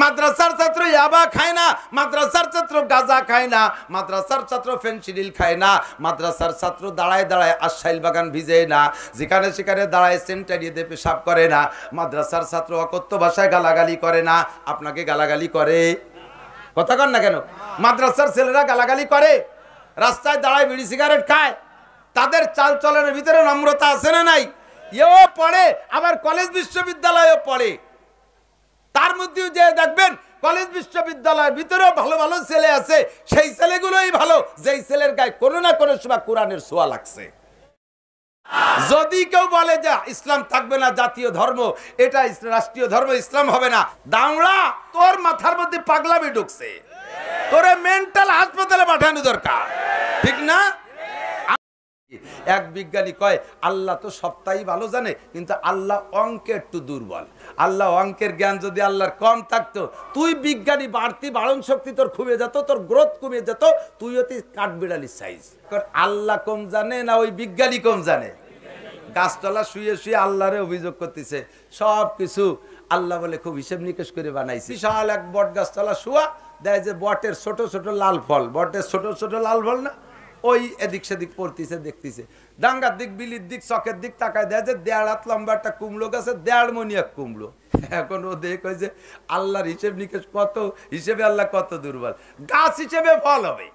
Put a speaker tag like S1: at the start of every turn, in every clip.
S1: মাদ্রাসার ছাত্র ইয়াবা খায় না, মাদ্রাসার ছাত্র গাঁজা খায় না, মাদ্রাসার ছাত্র ফেনসিডিল খায় না, মাদ্রাসার ছাত্র দাঁড়ায় দাঁড়ায় আশাইল বাগান ভিজে না, যেখানে সেখানে দাঁড়ায় সেন্টারিয়ে দিয়ে পেশাব করে না, মাদ্রাসার ছাত্র অকথ্য ভাষায় গালাগালি করে না। আপনাকে গালাগালি করে? কথা কন না কেন? মাদ্রাসার ছেলেরা গালাগালি করে, রাস্তায় দাঁড়ায় বিড়ি সিগারেট খায়, তাদের চাল চলনের ভিতরে নম্রতা আছে না নাই? এও পড়ে, আবার কলেজ বিশ্ববিদ্যালয়েও পড়ে। তার মধ্যেও যে দেখবেন কলেজ বিশ্ববিদ্যালয়ের ভিতরেও ভালো ভালো ছেলে আছে, সেই ছেলেগুলোই ভালো যেই ছেলের গায়ে কোনো না কোনো সময় কোরআনের ছোঁয়া লাগছে। যদি কেউ বলে যে ইসলাম থাকবে না, জাতীয় ধর্ম এটা রাষ্ট্রীয় ধর্ম, ইসলাম হবে না, দামড়া তোর মাথার মধ্যে পাগলামি ঢুকছে, তোরে মেন্টাল হাসপাতালে পাঠানো দরকার, ঠিক না? এক বিজ্ঞানী কয় আল্লাহ তো সবটাই ভালো জানে, কিন্তু আল্লাহ অঙ্কে একটু দুর্বল। আল্লাহ অঙ্কের জ্ঞান যদি আল্লাহর কম থাকতো, তুই বিজ্ঞানী বাড়তি বাড়ন শক্তি তোর কমে যেত, তোর গ্রোথ কমে যেত, তুই অতি কাঠবিড়ালির সাইজ। আল্লাহ কম জানে না ওই বিজ্ঞানী কম জানে? গাছতলা শুয়ে শুয়ে আল্লাহরে অভিযোগ করতেছে সব কিছু আল্লাহ বলে খুব হিসেব নিকেশ করে বানাইছি। বিশাল এক বট গাছতলা শুয়া, দেয় যে বটের ছোট ছোট লাল ফল, বটের ছোট ছোট লাল ফল না, ওই এদিক সেদিক পড়তেছে, দেখতেছে ডাঙ্গার দিক বিলির দিক চকের দিক তাকায়, দেয় যে 1.5 হাত লম্বা একটা কুমড়ো গাছে 1.5 মণ এক কুমড়ো। এখন ও দেখ যে আল্লাহর হিসেব নিকেশ কত, হিসেবে আল্লাহ কত দুর্বল। গাছ হিসেবে ফল হবে,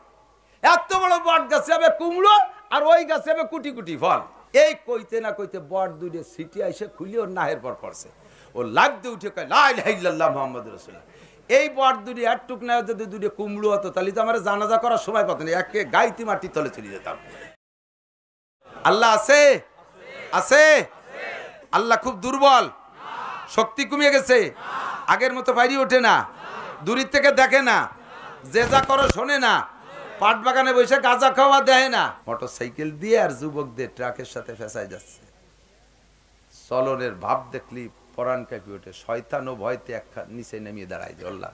S1: এত বড় বট গাছে হবে কুমড়ো, আর ওই গাছে হবে কুটি কুটি ফল। এই কইতে না কইতে বট দুইটা সিটি এসে খুলি ওর নাহের পর পড়ছে, ও লাগতে উঠে কয় লা ইলাহা ইল্লাল্লাহ মুহাম্মাদুর রাসূলুল্লাহ। এই বট দুটি একটুক না যদি দুটো কুমড়ো হতো, তাহলে তো আমার জানাজা করার সময় পাত না, একে গাইতি মাটি তলে চলে যেতাম। আল্লাহ আছে? আছে? আল্লাহ খুব দুর্বল, শক্তি কমে গেছে, আগের মতো বাইরে ওঠে না, দূরের থেকে দেখে না, যে যা করো শোনে না, পাট বাগানে বসে গাঁজা খাওয়া দেয় না, মোটর সাইকেল দিয়ে আর যুবকদের ট্রাকের সাথে ফেসাই যাচ্ছে। চলনের ভাব দেখলি পরাণ কাঁপি ওঠে, শয়তান ও ভয়তে এক নিচে নেমিয়ে দাঁড়ায় যে আল্লাহ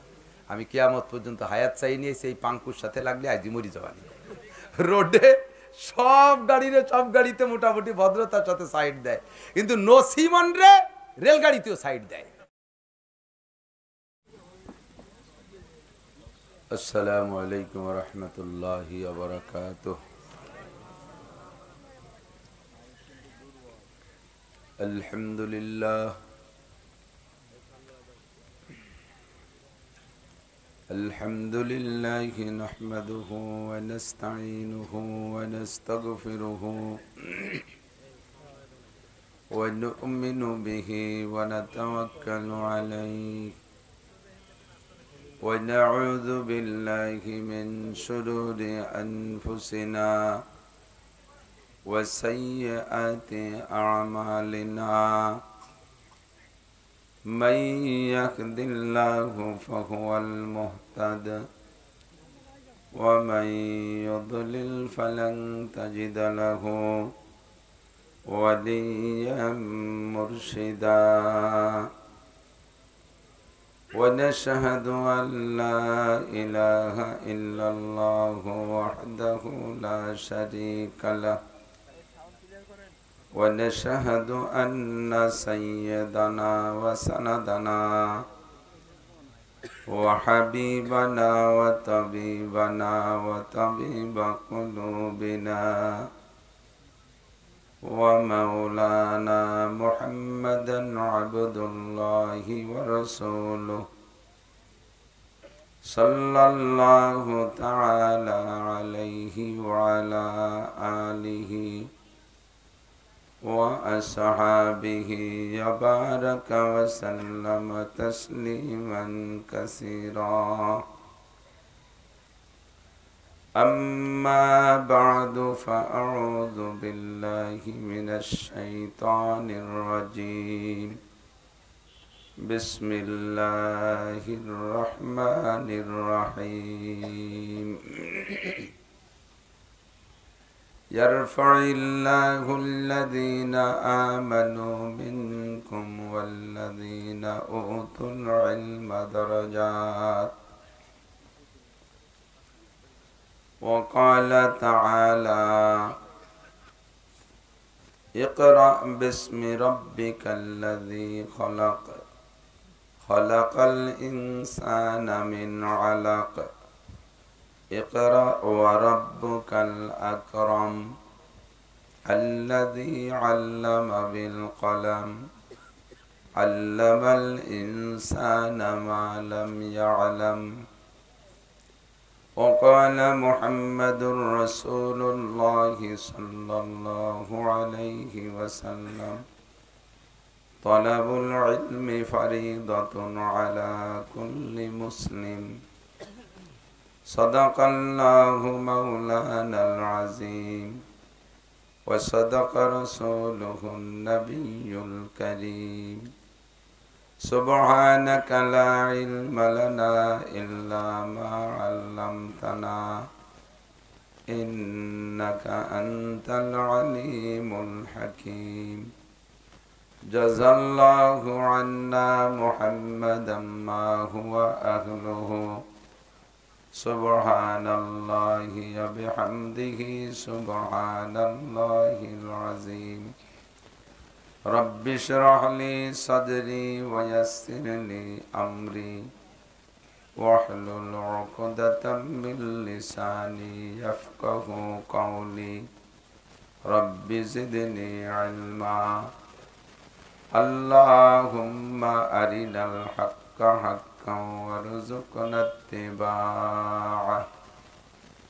S1: আমি কিয়ামত পর্যন্ত হায়াত চাই নিয়ে সেই পাঙ্কুর সাথে লাগলে আজ মরি যাবানি। রোডে সব গাড়িতে মোটামুটি ভদ্রতার সাথে সাইড দেয়, কিন্তু নসিমন রে রেলগাড়িতেও সাইড দেয়। আসসালামু আলাইকুম ওয়া রাহমাতুল্লাহি ওয়া বারাকাতুহু। আলহামদুলিল্লাহ আলহামদুলিল্লাহি নাহমাদুহু ওয়া নাস্তাঈনুহু ওয়া নাস্তাগফিরুহু ওয়া নু'মিনু বিহি ওয়া নাতাওয়াক্কালু আলাইহি ওয়া নাউযু বিল্লাহি মিন শুরুরি আনফুসিনা ওয়া সাইয়্যাতি আ'মালিনা من يهد الله فهو المهتد ومن يضلل فلن تجد له وليا مرشدا ونشهد أن لا إله إلا الله وحده لا شريك له ونشهد أن سيدنا وسندنا وحبيبنا وطبيبنا وطبيب قلوبنا ومولانا محمدا عبد الله ورسوله صلى الله تعالى عليه وعلى آله وأصحابه يبارك وسلم تسليما كثيرا أما بعد فأعوذ بالله من الشيطان الرجيم بسم الله الرحمن الرحيم يرفع الله الذين آمنوا منكم والذين أوتوا العلم درجات وقال تعالى اقرأ باسم ربك الذي خلق খলাকাল ইনসানা মিন আলাক ইকরা ওয়া রাব্বুকাল আকরাম আল্লাযী আল্লামা বিল কলম আল্লামাল ইনসানা মা লাম ইয়ালাম وقال محمد رسول الله صلى الله عليه وسلم طلب العلم فريضة على كل مسلم صدق الله مولانا العظيم وصدق رسوله النبي الكريم سبحانك لا علم لنا إلا ما علمتنا إنك أنت العليم الحكيم جزى الله عنا محمدا ما هو أهله سبحان الله وبحمده سبحان الله العظيم رب اشرح لي صدري ويسر لي أمري واحلل عقدة من لساني يفقه قولي رب زدني علما اللهم أرنا الحق حقا وارزقنا اتباعه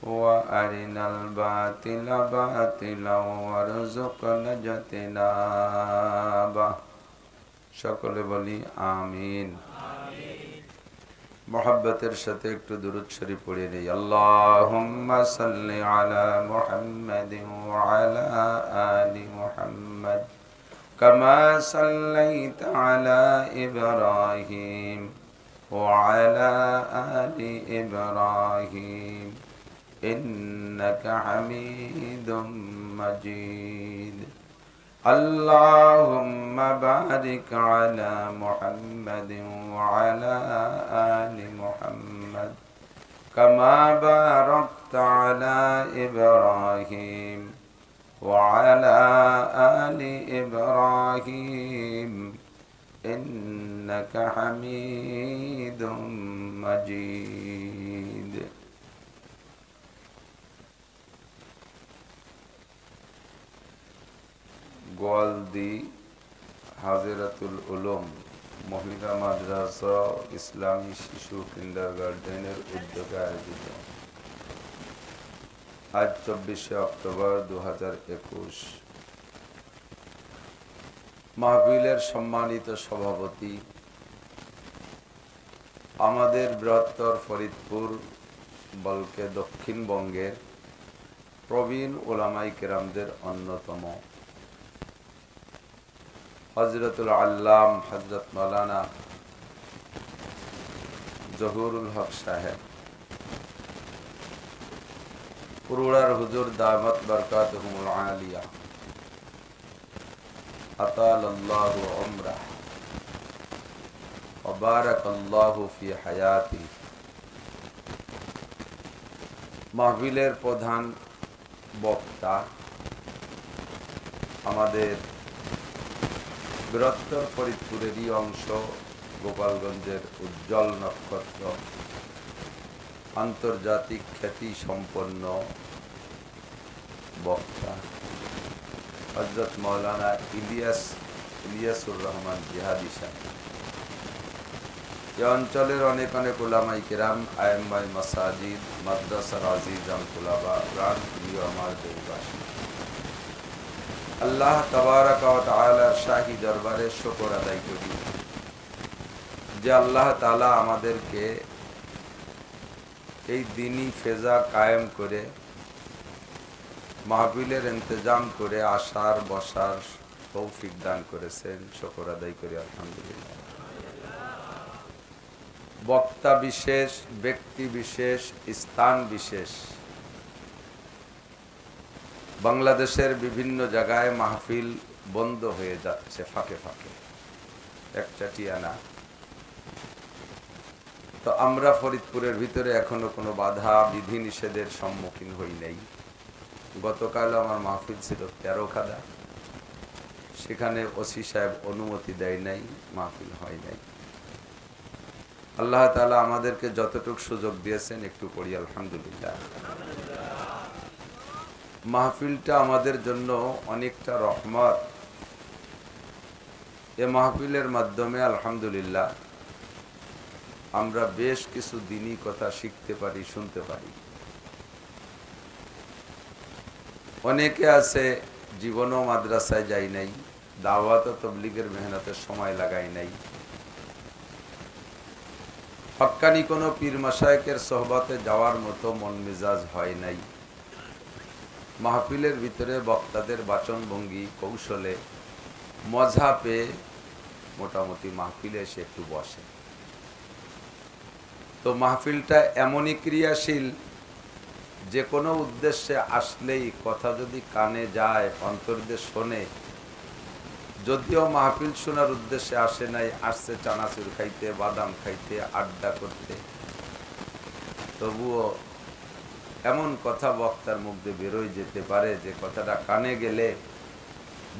S1: وأرنا الباطل باطلا وارزقنا اجتنابه সকলে বলি আমিন মোহাব্বতের সাথে একটু দুরূদ শরীফ পড়ে নেই আল্লাহুম্মা সাল্লি আলা মুহাম্মাদিন ওয়া আলা আলি মুহাম্মাদ কামা সাল্লাইতা আলা ইব্রাহিম ওয়া আলা আলি ইব্রাহিম إنك حميد مجيد اللهم بارك على محمد وعلى آل محمد كما باركت على إبراهيم وعلى آل إبراهيم إنك حميد مجيد গোয়ালদি হাজেরাতুল উলুম মহিলা মাদ্রাসা ইসলামী শিশু কিন্ডারগার্টেনের উদ্যোগে আয়োজিত আজ 24শে অক্টোবর 2021 মাহফিলের সম্মানিত সভাপতি আমাদের বৃহত্তর ফরিদপুর বলকে দক্ষিণবঙ্গের প্রবীণ উলামায়ে কেরামদের অন্যতম হযরতুল আল্লাম হযরত মাওলানা জহুরুল হক সাহেব পুরুড়ার হুজুর দামাত বরকাতুহুমুল আলিয়া আতালাল্লাহু উমরাহ ওয়া বারাকাল্লাহু ফি হায়াতি মাহফিলের প্রধান বক্তা আমাদের বৃহত্তর ফরিদপুরেরই অংশ গোপালগঞ্জের উজ্জ্বল নক্ষত্র আন্তর্জাতিক খ্যাতি সম্পন্ন বক্তা হযরত মাওলানা ইলিয়াসুর রহমান জিহাদি সাহেব এই অঞ্চলের অনেক অনেক উলামায়ে কেরাম আইম্মায়ে মাসাজিদ মাদ্রাসার আজিজান তুলাবা প্রাণ প্রিয় আমার দেশবাসী আল্লাহ তাবারাক ওয়া তাআলার শাহী দরবারে শুকর আদায় করি যে আল্লাহ তাআলা আমাদেরকে এই দ্বীনি ফেজা কায়েম করে মাহফিলের ইন্তজাম করে আসার বসার তৌফিক দান করেছেন শুকর আদায় করি আলহামদুলিল্লাহ বক্তা বিশেষ ব্যক্তি বিশেষ স্থান বিশেষ বাংলাদেশের বিভিন্ন জায়গায় মাহফিল বন্ধ হয়ে যাচ্ছে ফাঁকে ফাঁকে একচাটিয়ানা তো আমরা ফরিদপুরের ভিতরে এখনো কোনো বাধা বিধি নিষেধের সম্মুখীন হই নাই গতকাল আমার মাহফিল ছিল 13 খাদা সেখানে ওসি সাহেব অনুমতি দেয় নাই মাহফিল হয় নাই আল্লাহ তাআলা আমাদেরকে যতটুকু সুযোগ দিয়েছেন একটু পড়ি আলহামদুলিল্লাহ। মাহফিলটা আমাদের জন্য অনেকটা রহমত। এ মাহফিলের মাধ্যমে আলহামদুলিল্লাহ আমরা বেশ কিছু দিনী কথা শিখতে পারি, শুনতে পারি। অনেকে আছে জীবনও মাদ্রাসায় যাই নাই, দাওয়াত ও তাবলীগের মেহনতে সময় লাগাই নাই, হক্কানি কোনো পীর মাশায়েখের সোহবতে যাওয়ার মতো মন মেজাজ হয় নাই। মাহফিলের ভিতরে বক্তাদের বাচনভঙ্গি কৌশলে মজা পেয়ে মোটামুটি মাহফিলে এসে একটু বসে। তো মাহফিলটা এমনই ক্রিয়াশীল, যে কোনো উদ্দেশ্যে আসলেই কথা যদি কানে যায়, অন্তর দিয়ে শোনে, যদিও মাহফিল শোনার উদ্দেশ্যে আসে নাই, আসছে চানাচুর খাইতে, বাদাম খাইতে, আড্ডা করতে, তবুও এমন কথা বক্তার মুখ দিয়ে বেরোয় যেতে পারে যে কথাটা কানে গেলে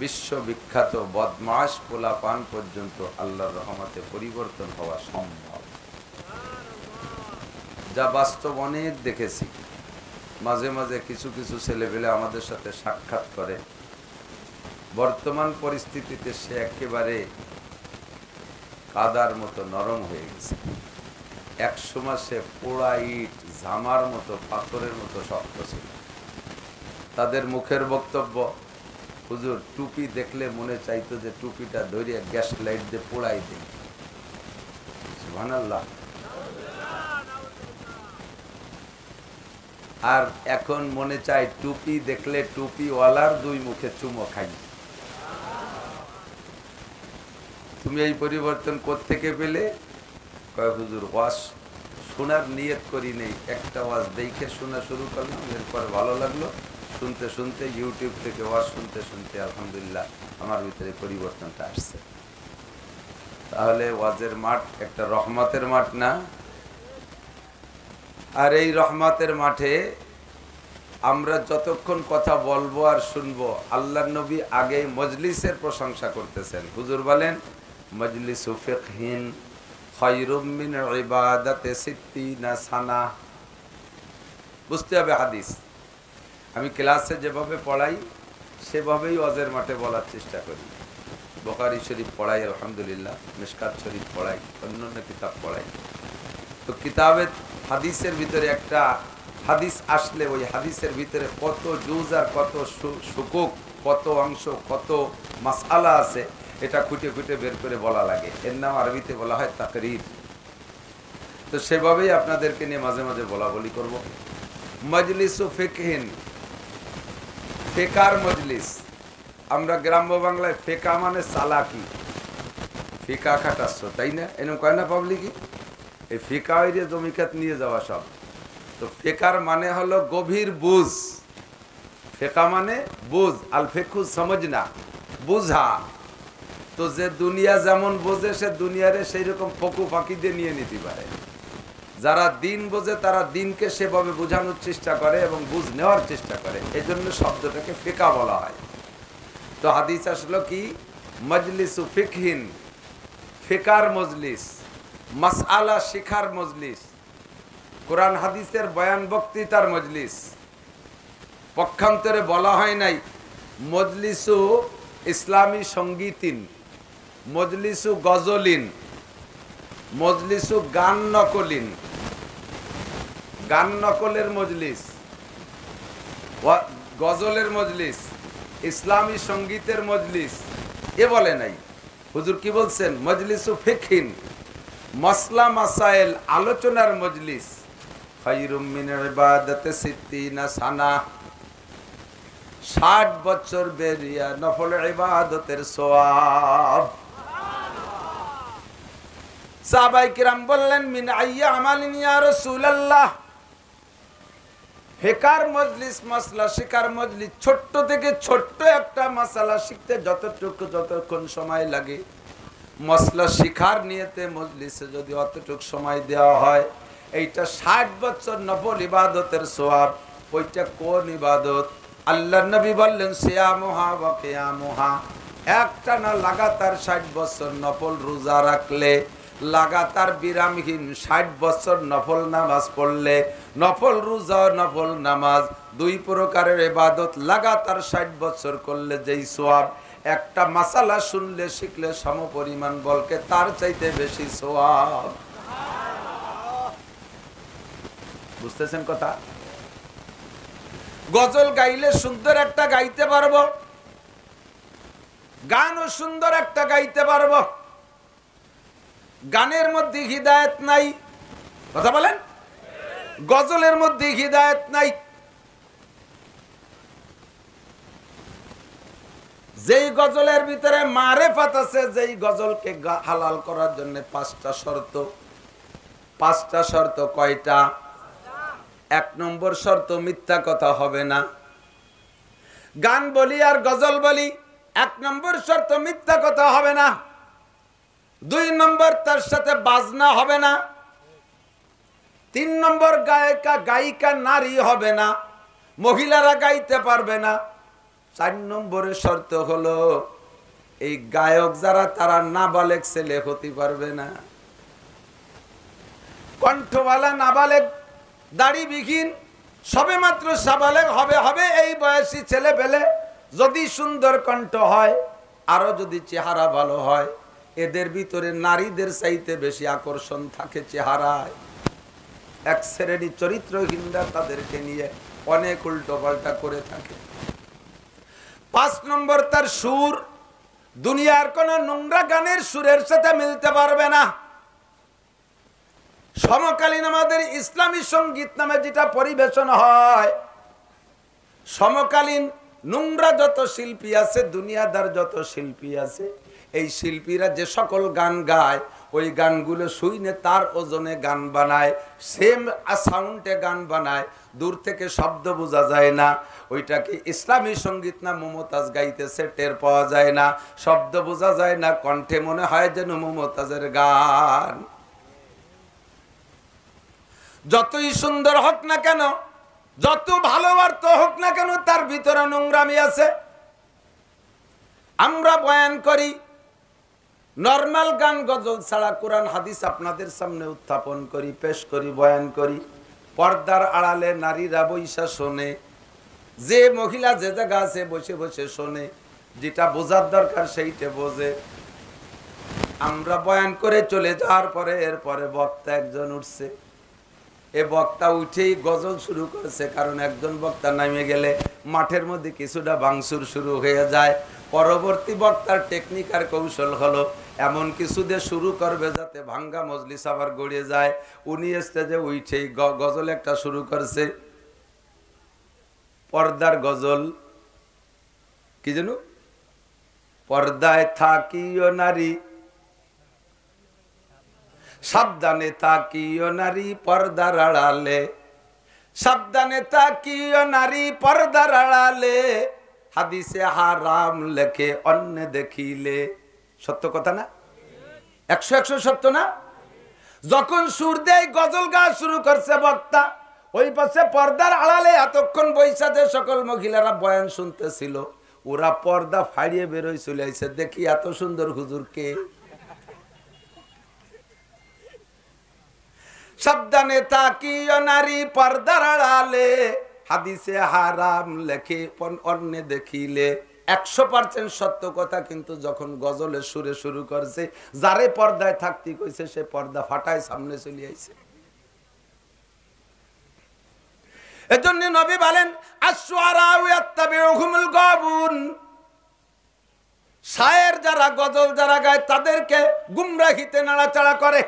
S1: বিশ্ববিখ্যাত বদমাশ পোলাপান পর্যন্ত আল্লাহর রহমতে পরিবর্তন হওয়া সম্ভব, যা বাস্তব অনেক দেখেছি। মাঝে মাঝে কিছু কিছু ছেলেপেলে আমাদের সাথে সাক্ষাৎ করে, বর্তমান পরিস্থিতিতে সে একেবারে কাদার মতো নরম হয়ে গেছে। একসময় সে পোড়া ইট, জামার মতো, পাথরের মতো শক্ত ছিল। তাদের মুখের বক্তব্য, হুজুর টুপি দেখলে মনে চাইতো যে টুপিটা ধরে গ্যাস লাইট দিয়ে পোড়াই দিই। সুবহানাল্লাহ। আর এখন মনে চাই টুপি দেখলে টুপিওয়ালার দুই মুখে চুমো খাই। তুমি এই পরিবর্তন কোত্থেকে পেলে? কয় হুজুর ওয়াজ শোনার নিয়ত করি নেই, একটা ওয়াজ দেখে শোনা শুরু করলাম, এরপর ভালো লাগলো, শুনতে শুনতে ইউটিউব থেকে ওয়াজ শুনতে শুনতে আলহামদুলিল্লাহ আমার ভিতরে পরিবর্তনটা আসছে। তাহলে ওয়াজের মাঠ একটা রহমতের মাঠ না? আর এই রহমতের মাঠে আমরা যতক্ষণ কথা বলবো আর শুনবো, আল্লাহর নবী আগে মজলিসের প্রশংসা করতেছেন। হুজুর বলেন, মজলিসু ফিকহিন খায়রুম মিন ইবাদাতি সিত্তিনা সানা। বুঝতে হবে হাদিস। আমি ক্লাসে যেভাবে পড়াই সেভাবেই ওয়াজের মাঠে বলার চেষ্টা করি। বুখারী শরীফ পড়াই আলহামদুলিল্লাহ, মিশকাত শরীফ পড়াই, অন্যান্য কিতাব পড়াই। তো কিতাবে হাদিসের ভিতরে একটা হাদিস আসলে ওই হাদিসের ভিতরে কত জুজ আর কত শুকুক, কত অংশ, কত মাসআলা আছে, এটা খুঁটে খুঁটে বের করে বলা লাগে। এর নাম আরবিতে বলা হয় তাকরীর। তো সেভাবেই আপনাদেরকে নিয়ে মাঝে মাঝে বলা বলি করব। মজলিসু ফিকহিন, ফিকার মজলিস। আমরা গ্রাম্য বাংলায় ফিকা মানে চালাকি, ফিকা খাটাচ্ছ, তাই না? এরকম কয় না পাবলিকই? এই ফিকা হইলে জমিখাত নিয়ে যাওয়া সব। তো ফিকার মানে হলো গভীর বুঝ। ফিকা মানে বুঝ, আল ফিকহু সমঝনা, বুঝা। তো যে দুনিয়া যেমন বোঝে সে দুনিয়ারে সেই রকম ফকু ফাঁকি দিয়ে নিয়ে নিতে পারে। যারা দিন বোঝে তারা দিনকে সেভাবে বোঝানোর চেষ্টা করে এবং বুঝ নেওয়ার চেষ্টা করে, এই জন্য শব্দটাকে ফিকা বলা হয়। তো হাদিস আসলো কি? মজলিসু ফিকহিন, ফিকার মজলিস, মাসআলা শিখার মজলিস, কোরআন হাদিসের বয়ান বক্তৃতার মজলিস। পক্ষান্তরে বলা হয় নাই মজলিসু ইসলামী সঙ্গীতিন, মজলিসু গজলিন, মজলিসু গান নকলিন, গান নকলের মজলিস, গজলের মজলিস, ইসলামী সঙ্গীতের মজলিস, এ বলে নাই। হুজুর কি বলছেন? মজলিসু ফিকহিন, মাসলা মাসাইল, আলোচনার মজলিস। খায়রুম মিন ইবাদাতি সিত্তিনা সানা, 60 বছর বেরিয়া নফল ইবাদতের সওয়াব। সাহাবায়ে কিরাম বললেন, মিন আইয়া আমালিন ইয়া রাসূলুল্লাহ। ফিকার মজলিস, মাসলা শিকার মজলিস, ছোট্ট থেকে ছোট্ট একটা মাসালা শিখতে যতক্ষণ সময় লাগে, মাসলা শিখার নিয়তে মজলিসে যদি অতটুকু সময় দেওয়া হয়, এইটা 60 বছর নফল ইবাদতের সওয়াব। ওইটা কোন ইবাদত? আল্লাহর নবী বললেন, সিয়ামুহা ওয়া কিয়ামুহা। একটা না লাগাতার 60 বছর নফল রোজা রাখলে লাগাতার বিরামহীন 60 বছর নফল নামাজ পড়লে, নফল রোজা নফল নামাজ 2 প্রকারের ইবাদত লাগাতার 60 বছর করলে যেই সওয়াব, একটা মাসালা শুনলে শিখলে সমপরিমাণ বলকে তার চাইতে বেশি সওয়াব। বুঝতেছেন কথা? গজল গাইলে সুন্দর একটা গাইতে পারবো, গানও সুন্দর একটা গাইতে পারবো, গানের মধ্যে হিদায়াত নাই। কথা বলেন? গজলের মধ্যে হিদায়াত নাই। যেই গজলের ভিতরে মারেফাত আছে, যেই গজলকে হালাল করার জন্য 5টা শর্ত। 5টা শর্ত কয়টা? 1 নম্বর শর্ত মিথ্যা কথা হবে না। গান বলি আর গজল বলি, 1 নম্বর শর্ত মিথ্যা কথা হবে না। 2 নম্বর তার সাথে বাজনা হবে না। 3 নম্বর গায়িকা গায়িকা নারী হবে না, মহিলারা গাইতে পারবে না। 4 নম্বরের শর্ত হলো এই গায়ক যারা তারা নাবালেগ ছেলে হতে পারবে না। কণ্ঠওয়ালা নাবালেগ, দাড়িবিহীন, সবেমাত্র সাবালেগ হবে এই বয়সী ছেলে পেলে যদি সুন্দর কণ্ঠ হয়, আরো যদি চেহারা ভালো হয়, এদের ভিতরে নারীদের চাইতে বেশি আকর্ষণ থাকে চেহারায়। এক শ্রেণী চরিত্রহীনরা তাদেরকে নিয়ে অনেক উল্টো পাল্টা করে থাকে। 5 নম্বর তার সুর, দুনিয়ার কোন নোংরা গানের সুরের সাথে মিলতে পারবে না। সমকালীন আমাদের ইসলামী সঙ্গীত নামে যেটা পরিবেশন হয়, সমকালীন নোংরা যত শিল্পী আছে, দুনিয়াদার যত শিল্পী আছে, এই শিল্পীরা যে সকল গান গায়, ওই গানগুলো শুইনে তার ওজনে গান বানায়, সেম সাউন্ডে গান বানায়, দূর থেকে শব্দ বোঝা যায় না। ওইটাকে ইসলামী সঙ্গীত না মমতাজ গাইতেছে টের পাওয়া যায় না, শব্দ বোঝা যায় না, কণ্ঠে মনে হয় যেন মমতাজের গান। যতই সুন্দর হোক না কেন, যত ভালো অর্থ হোক না কেন, তার ভিতরে নোংরামি আছে। আমরা বয়ান করি নরমাল গান গজল ছাড়া কোরআন হাদিস আপনাদের সামনে উত্থাপন করি, পেশ করি, বয়ান করি। পর্দার আড়ালে নারীরা বৈশা শোনে, যে মহিলা যে জায়গা আছে বসে বসে শোনে, যেটা বোঝার দরকার সেইটা বোঝে। আমরা বয়ান করে চলে যাওয়ার পরে এরপরে বক্তা একজন উঠছে, এ বক্তা উঠেই গজল শুরু করেছে, কারণ একজন বক্তা নামে গেলে মাঠের মধ্যে কিছুটা ভাঙচুর শুরু হয়ে যায়। পরবর্তী বক্তার টেকনিক আর কৌশল হলো এমন কিছু দিয়ে শুরু করবে যাতে ভাঙ্গা মজলিস আবার গড়িয়ে যায়। উনি স্টেজে উঠেই গজল একটা শুরু করছে, পর্দার গজল। কি যেন? পর্দায় থাকিও নারী, সাবধানে তাকিও নারী পর্দার আড়ালে, সাবধানে তাকিও নারী পর্দার আড়ালে, হাদিসে হারাম লেখে অন্য দেখিলে। সত্য কথা না? 100 সত্য না? যখন সুর দেয় গজল গাওয়া শুরু করছে বক্তা, ওই পাশে পর্দার আড়ালে এতক্ষণ বৈশা যে সকল মহিলারা বয়ান শুনতেছিল, ওরা পর্দা ফাড়িয়ে বেরোয় চলে আইছে, দেখি এত সুন্দর হুজুর কে। সাবধানে তাকিও নারী পর্দার আড়ালে, হাদিসে হারাম লেখে অন্য দেখিলে। 100% সত্য কথা। কিন্তু যখন গজলের সুরে শুরু করছে, যারে পর্দায় থাকতে কইছে সে পর্দা ফাটায় সামনে চলে আইছে। এজন্য নবী বলেন আশ-শুআরাউ ইয়াত্তাবিউহুমুল গাবুন, শায়ের যারা গজল যারা গায় তাদেরকে গুমরাহিতে নাড়াচাড়া করে।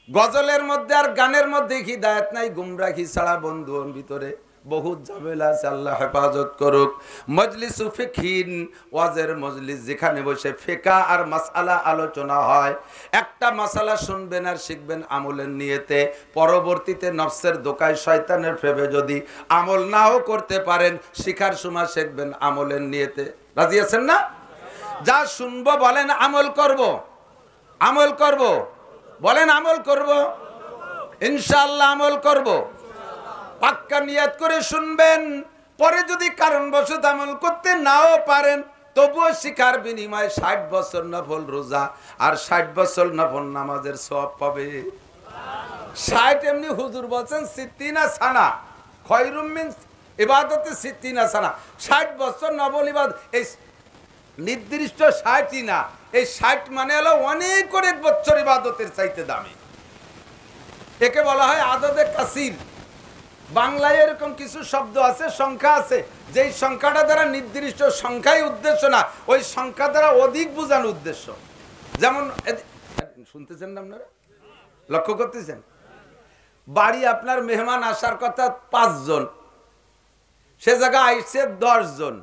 S1: গজলের মধ্যে আর গানের মধ্যে হিদায়াত নাই, গুমরাহি ছাড়া বন্ধুর ভিতরে বহুত ঝামেলা আছে, আল্লাহ হেফাজত করুক। মজলিসু ফিকহিন, ওয়াজের মজলিস, যেখানে বসে ফিকহ আর মাসআলা আলোচনা হয়। একটা মাসআলা শুনবেন আর শিখবেন আমলের নিয়তে, পরবর্তীতে নফসের দোকায় শয়তানের ফেবে যদি আমল নাও করতে পারেন, শিখার সময় শিখবেন আমলের নিয়তে। রাজি আছেন না? যা শুনবো বলেন আমল করব, আমল করব, বলেন আমল করব, ইনশাআল্লাহ আমল করব। পাক্কা নিয়ত করে শুনবেন, পরে যদি কারণবশত আমল করতে নাও পারেন, তবুও শিখার বিনিময়ে 60 বছর নফল রোজা আর 60 বছর নফল নামাজের সওয়াব পাবে। 60 এমনি হুজুর বলছেন সিদ্দিনা সানা খয়রুম মিন ইবাদতে সিদ্দিনা সানা। 60 বছর নফল ইবাদত, এই নির্দিষ্ট 60ই না, এই 60 মানে হলো অনেক অনেক বছর ইবাদতের চাইতে দামি। একে বলা হয় আদদে কাসির। বাংলায় এরকম কিছু শব্দ আছে, সংখ্যা আছে, যেই সংখ্যাটা দ্বারা নির্দিষ্ট সংখ্যাই উদ্দেশ্য না, ওই সংখ্যা দ্বারা অধিক বোঝানো উদ্দেশ্য। যেমন শুনতেছেন না আপনারা, লক্ষ্য করতেছেন, বাড়ি আপনার মেহমান আসার কথা 5 জন, সে জায়গা আইছে 10 জন।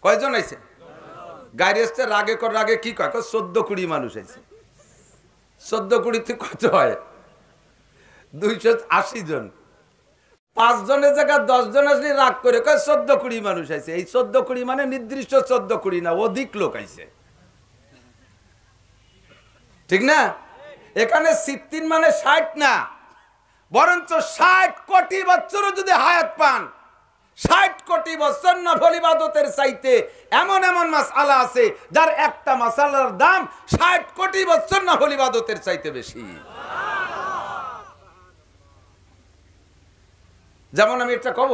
S1: কয়জন আইছে? গাড়ি আসতে রাগে কর, রাগে কি কয় 14-20 মানুষ আইছে। 14-20 কত হয়? 280 জন। 5 জনের জায়গা 10 জন আসলে রাগ করে কয় 14-20 মানুষ আইছে। এই 14-20 মানে নির্দিষ্ট 14-20 না, অধিক লোক আইছে, ঠিক না? এখানে 60 মানে 60 না, বরঞ্চ 60 কোটি বছরও যদি হায়াত পান, 60 কোটি বছর নফল ইবাদতের চাইতে এমন এমন মাসআলা আছে যার একটা মাসআলার দাম 60 কোটি বছর নফল ইবাদতের চাইতে বেশি। যেমন আমি একটা কব,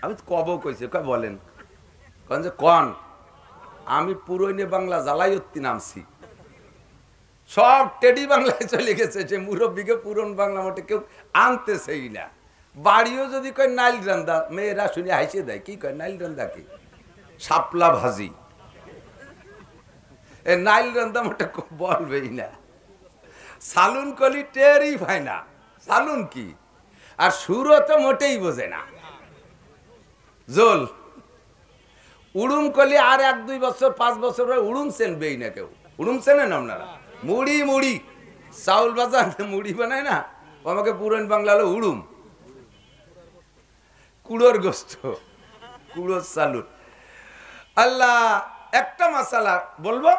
S1: আমি কব কইছি, কয় বলেন কোন যে কোন, আমি পুরোইনে বাংলা জ্বালাইত্তি নামছি, সব টেডি বাংলায় চলে গেছে, যে মুরব্বীকে পুরন বাংলা মোটে কেউ আনতেছেই না। বাড়িও যদি কয় নাইল রান্দা, মেয়েরা শুনে হাসে দেয়, কি কয় নাইল রান্দা কি? শাপলা ভাজি। এ নাইল রান্দা মোটে বলবেই না। সালুন কলি টেরই পায় না সালুন কি, আর সুরও তো মোটেই বোঝে না। জোল উড়ুম কলি আর 1-2 বছর 5 বছর উড়ুম চেনবেই না কেউ। উড়ুম চেনেন আপনারা? মুড়ি মুড়ি চাউল বাজার মুড়ি বানায় না, আমাকে পুরান বাংলা হলো উড়ুম, কুড়োর গোস্ত, কুড়োর চালুন। আল্লাহ একটা মাসালা বলবো,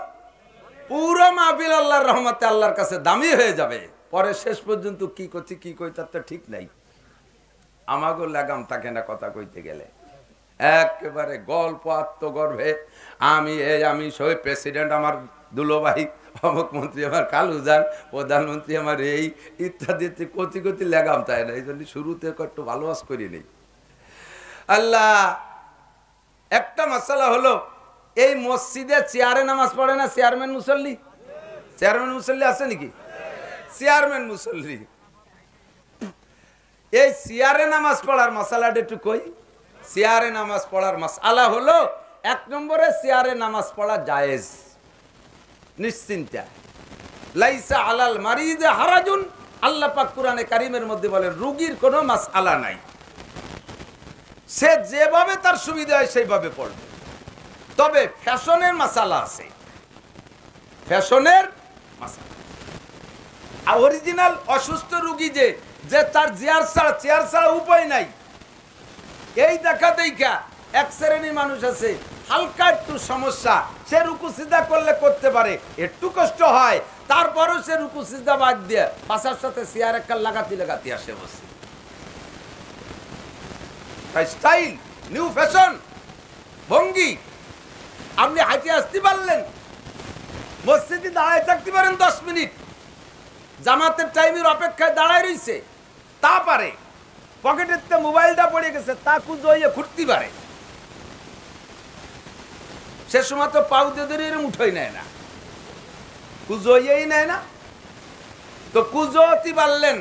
S1: পুরো মাহফিল আল্লাহর রহমতে আল্লাহর কাছে দামি হয়ে যাবে। পরে শেষ পর্যন্ত কি করছি কি কই তার তো ঠিক নাই, আমাকেও লাগাম থাকে না কথা কইতে গেলে। একেবারে গল্প আত্মগর্ভে আমি সই প্রেসিডেন্ট আমার দুলোভাই, অমুক মন্ত্রী আমার কালুজান, প্রধানমন্ত্রী আমার এই ইত্যাদি কতি কতি লাগাম তাই না। এই জন্য শুরুতে একটু ভালোবাস করি নেই। আল্লাহ একটা মাসালা হলো, এই মসজিদে চেয়ারে নামাজ পড়ে না চেয়ারম্যান মুসল্লি? চেয়ারম্যান মুসল্লি আছে নাকি? চেয়ারম্যান মুসল্লি, এই চেয়ারে নামাজ পড়ার মাসালাটা একটু কই। চেয়ারে নামাজ পড়ার মাসালা হলো, 1 নম্বরে চেয়ারে নামাজ পড়া জায়েজ, নিশ্চিন্তা। লাইসা আলাল মারিদে হারাজুন, আল্লাহ পাক কুরআনে কারীমের মধ্যে বলেন রোগীর কোনো মাসআলা নাই, সে যেভাবে তার সুবিধা হয় সেইভাবে পড়বে। তবে ফ্যাশনের মাসালা আছে, ফ্যাশনের মাসালা। আর অরিজিনাল অসুস্থ রোগী যে তার চেয়ার ছাড়া উপায় নাই, এই দেখা এক শ্রেণীর মানুষ আছে হালকা একটু সমস্যা, সে রুকু সিজদা করলে করতে পারে, একটু কষ্ট হয়, তারপরও সে রুকু সিজদা বাদ দিয়ে পাশার সাথে চেয়ার একটা লাগাতি আসে বসে। স্টাইল, নিউ ফ্যাশন, ভঙ্গি। আপনি হাঁটে আসতে পারলেন, মসজিদে দাঁড়ায় থাকতে পারেন 10 মিনিট, জামাতের টাইমের অপেক্ষায় দাঁড়ায় রইছে, তা পারে। পকেটের মোবাইলটা পড়ে গেছে, তা কুজইয়ে ঘুরতে পারে। সে সময় তো পাউ দিয়ে এরম উঠোই নেয় না, কুজইয়েই নেয় না। তো কুজোতে পারলেন,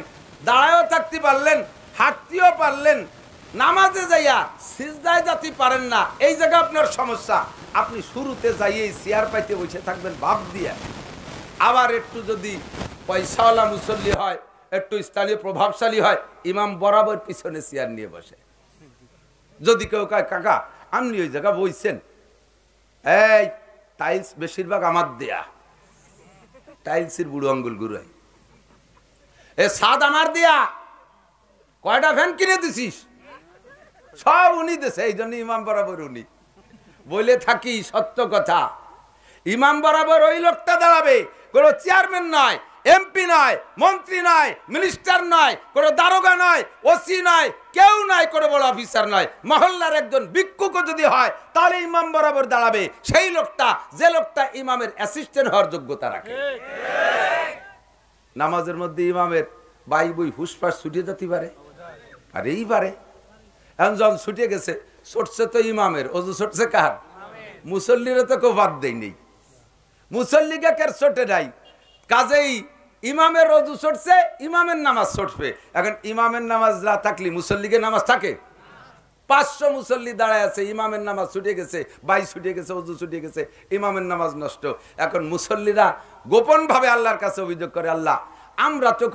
S1: দাঁড়ায়ও থাকতে পারলেন, হাঁটতেও পারলেন, নামাজে যাইয়া সিজদায় যাতে পারেন না, এই জায়গা আপনার সমস্যা। আপনি শুরুতে যাইয়ে চেয়ার পাইতে বসে থাকবেন ভাব দিয়ে। আবার একটু যদি পয়সাওয়ালা মুসল্লি হয়, একটু স্থানীয় প্রভাবশালী হয়, ইমাম বরাবর পিছনে চেয়ার নিয়ে বসে। যদি কেউ কয় কাকা আপনি ওই জায়গা বইছেন, এই টাইলস বেশিরভাগ আমার দেয়া, টাইলসের বুড়ো আঙ্গুল গুড়াই, এ ছাদ আমার দেয়া, কয়টা ফ্যান কিনে দিছিস, সব উনি দেশে। এই জন্য ইমাম বরাবর উনি বলে থাকি সত্য কথা। ইমাম বরাবর ওই লোকটা দাঁড়াবে, কোনো চেয়ারম্যান নয়। এমপি নয়, মন্ত্রী নয়, মিনিস্টার নয়, কোনো দারোগা নয়, ওসি নয়, কেউ নয়, কোনো বড় অফিসার নয়, মহল্লার একজন ভিক্ষুকও যদি হয় তাহলে ইমাম বরাবর দাঁড়াবে সেই লোকটা, যে লোকটা ইমামের অ্যাসিস্ট্যান্ট হওয়ার যোগ্যতা রাখে। নামাজের মধ্যে ইমামের বাই বই ফুসফাস ছুটিয়ে যেতে পারে, আর এইবারে এখন যখন ছুটে গেছে, ছুটছে তো ইমামের, অজু ছুটছে কার? মুসল্লিরা তো কেউ বাদ দেয় নেই, মুসল্লিকে কেউ ছোটে নাই, কাজেই ইমামের অজু ছুটছে, ইমামের নামাজ ছুটবে। এখন ইমামের নামাজ না থাকলে মুসল্লিকে নামাজ থাকে? 500 মুসল্লি দাঁড়ায় আছে, ইমামের নামাজ ছুটে গেছে, বাই ছুটে গেছে, অজু ছুটে গেছে, ইমামের নামাজ নষ্ট। এখন মুসল্লিরা গোপন ভাবে আল্লাহর কাছে অভিযোগ করে, আল্লাহ আমরা তো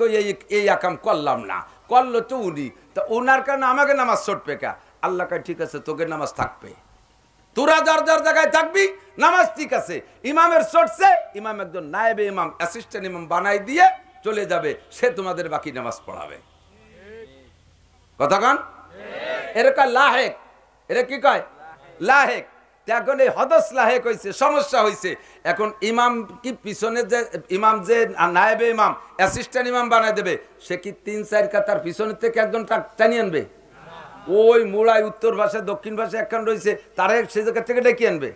S1: এই আকাম করলাম না, করলো তো উনি, তা ওনার কারণে আমাকে নামাজ ছুটবে কা? আল্লাহ কয় ঠিক আছে, তোকে নামাজ থাকবে, তোরা যার যার জায়গায় থাকবি, নামাজ ঠিক আছে। ইমামের ছুটছে, ইমাম একজন নায়েবে ইমাম, অ্যাসিস্ট্যান্ট ইমাম বানাই দিয়ে চলে যাবে, সে তোমাদের বাকি নামাজ পড়াবে। কথা কন? এর কয় লাহেক, এরা কি কয়? লাহেক। এখন এই হদস লাহেক হয়েছে, সমস্যা হয়েছে। এখন ইমাম কি পিছনে যে ইমাম, যে নায়েবে ইমাম, অ্যাসিস্ট্যান্ট ইমাম বানাই দেবে, সে কি 3-4 কাতার পিছনের থেকে একজন টানিয়ে আনবে? ওই মুড়াই উত্তর ভাষা দক্ষিণ ভাষা একখান রয়েছে, তারা সে জায়গা থেকে ডেকে আনবে,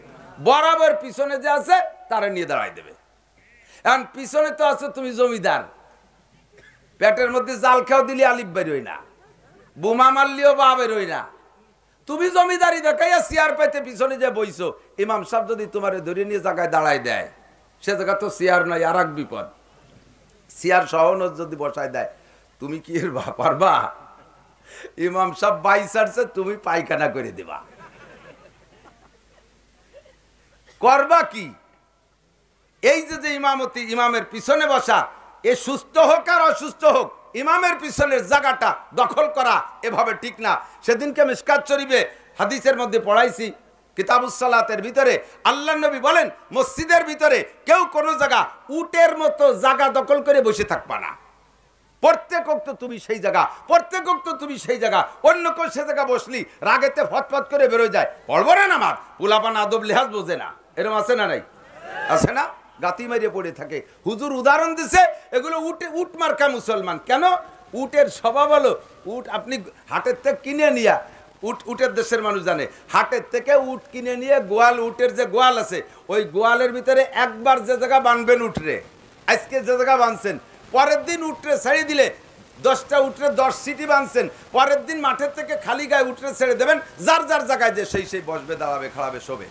S1: বরাবর পিছনে যে আছে তারা নিয়ে দাঁড়াই দেবে। এখন পিছনে তো আছে তুমি জমিদার, পেটের মধ্যে জাল খাও দিলে আলিফ বেরোয় না, বোমা মারলিও বা বেরোয় না, তুমি জমিদারি দেখাইয়া চেয়ার পাইতে পিছনে যে বইছো, ইমাম সাহেব যদি তোমার ধরে নিয়ে জায়গায় দাঁড়াই দেয়, সে জায়গা তো চেয়ার নয়, আর এক বিপদ, চেয়ার সহন যদি বসায় দেয়, তুমি কি এর পারবা? ইমাম সাহেব বাই ছাড়ছে, তুমি পায়খানা করে দেবা, করবা কি? এই যে ইমামতি, ইমামের পিছনে বসা, এ সুস্থ হোক আর অসুস্থ হোক, ইমামের পিছনের জায়গাটা দখল করা এভাবে ঠিক না। সেদিনকে মিশকাত শরীফে হাদিসের মধ্যে পড়াইছি, কিতাবুস সালাতের ভিতরে আল্লাহর নবী বলেন, মসজিদের ভিতরে কেউ কোনো জায়গা উটের মতো জায়গা দখল করে বসে থাকবা না, প্রত্যেক ওয়াক্ত তুমি সেই জায়গা, প্রত্যেক ওয়াক্ত তুমি সেই জায়গা, অন্য কেউ সে জায়গা বসলি রাগেতে ফটফট করে বেরোয় যায়, পড়বো না নামাজ, পোলাপান আদব লেহাজ বোঝে না, এরকম আছে না নাই? আছে না? গাতি মারিয়ে পড়ে থাকে। হুজুর উদাহরণ দিছে, এগুলো উট মার্কা মুসলমান। কেন? উটের স্বভাব হলো, উট আপনি হাটের থেকে কিনে নিয়ে, উটের দেশের মানুষ জানে, হাটের থেকে উট কিনে নিয়ে গোয়াল, উটের যে গোয়াল আছে, ওই গোয়ালের ভিতরে একবার যে জায়গা বানবেন উঠরে, আজকে যে জায়গা বানছেন, পরের দিন উঠরে ছেড়ে দিলে 10টা উঠরে 10 সিটি বানছেন, পরের দিন মাঠের থেকে খালি গায়ে উঠরে ছেড়ে দেবেন, যার যার জায়গায় যে সেই বসবে, দাঁড়াবে, খাড়াবে, শোবে।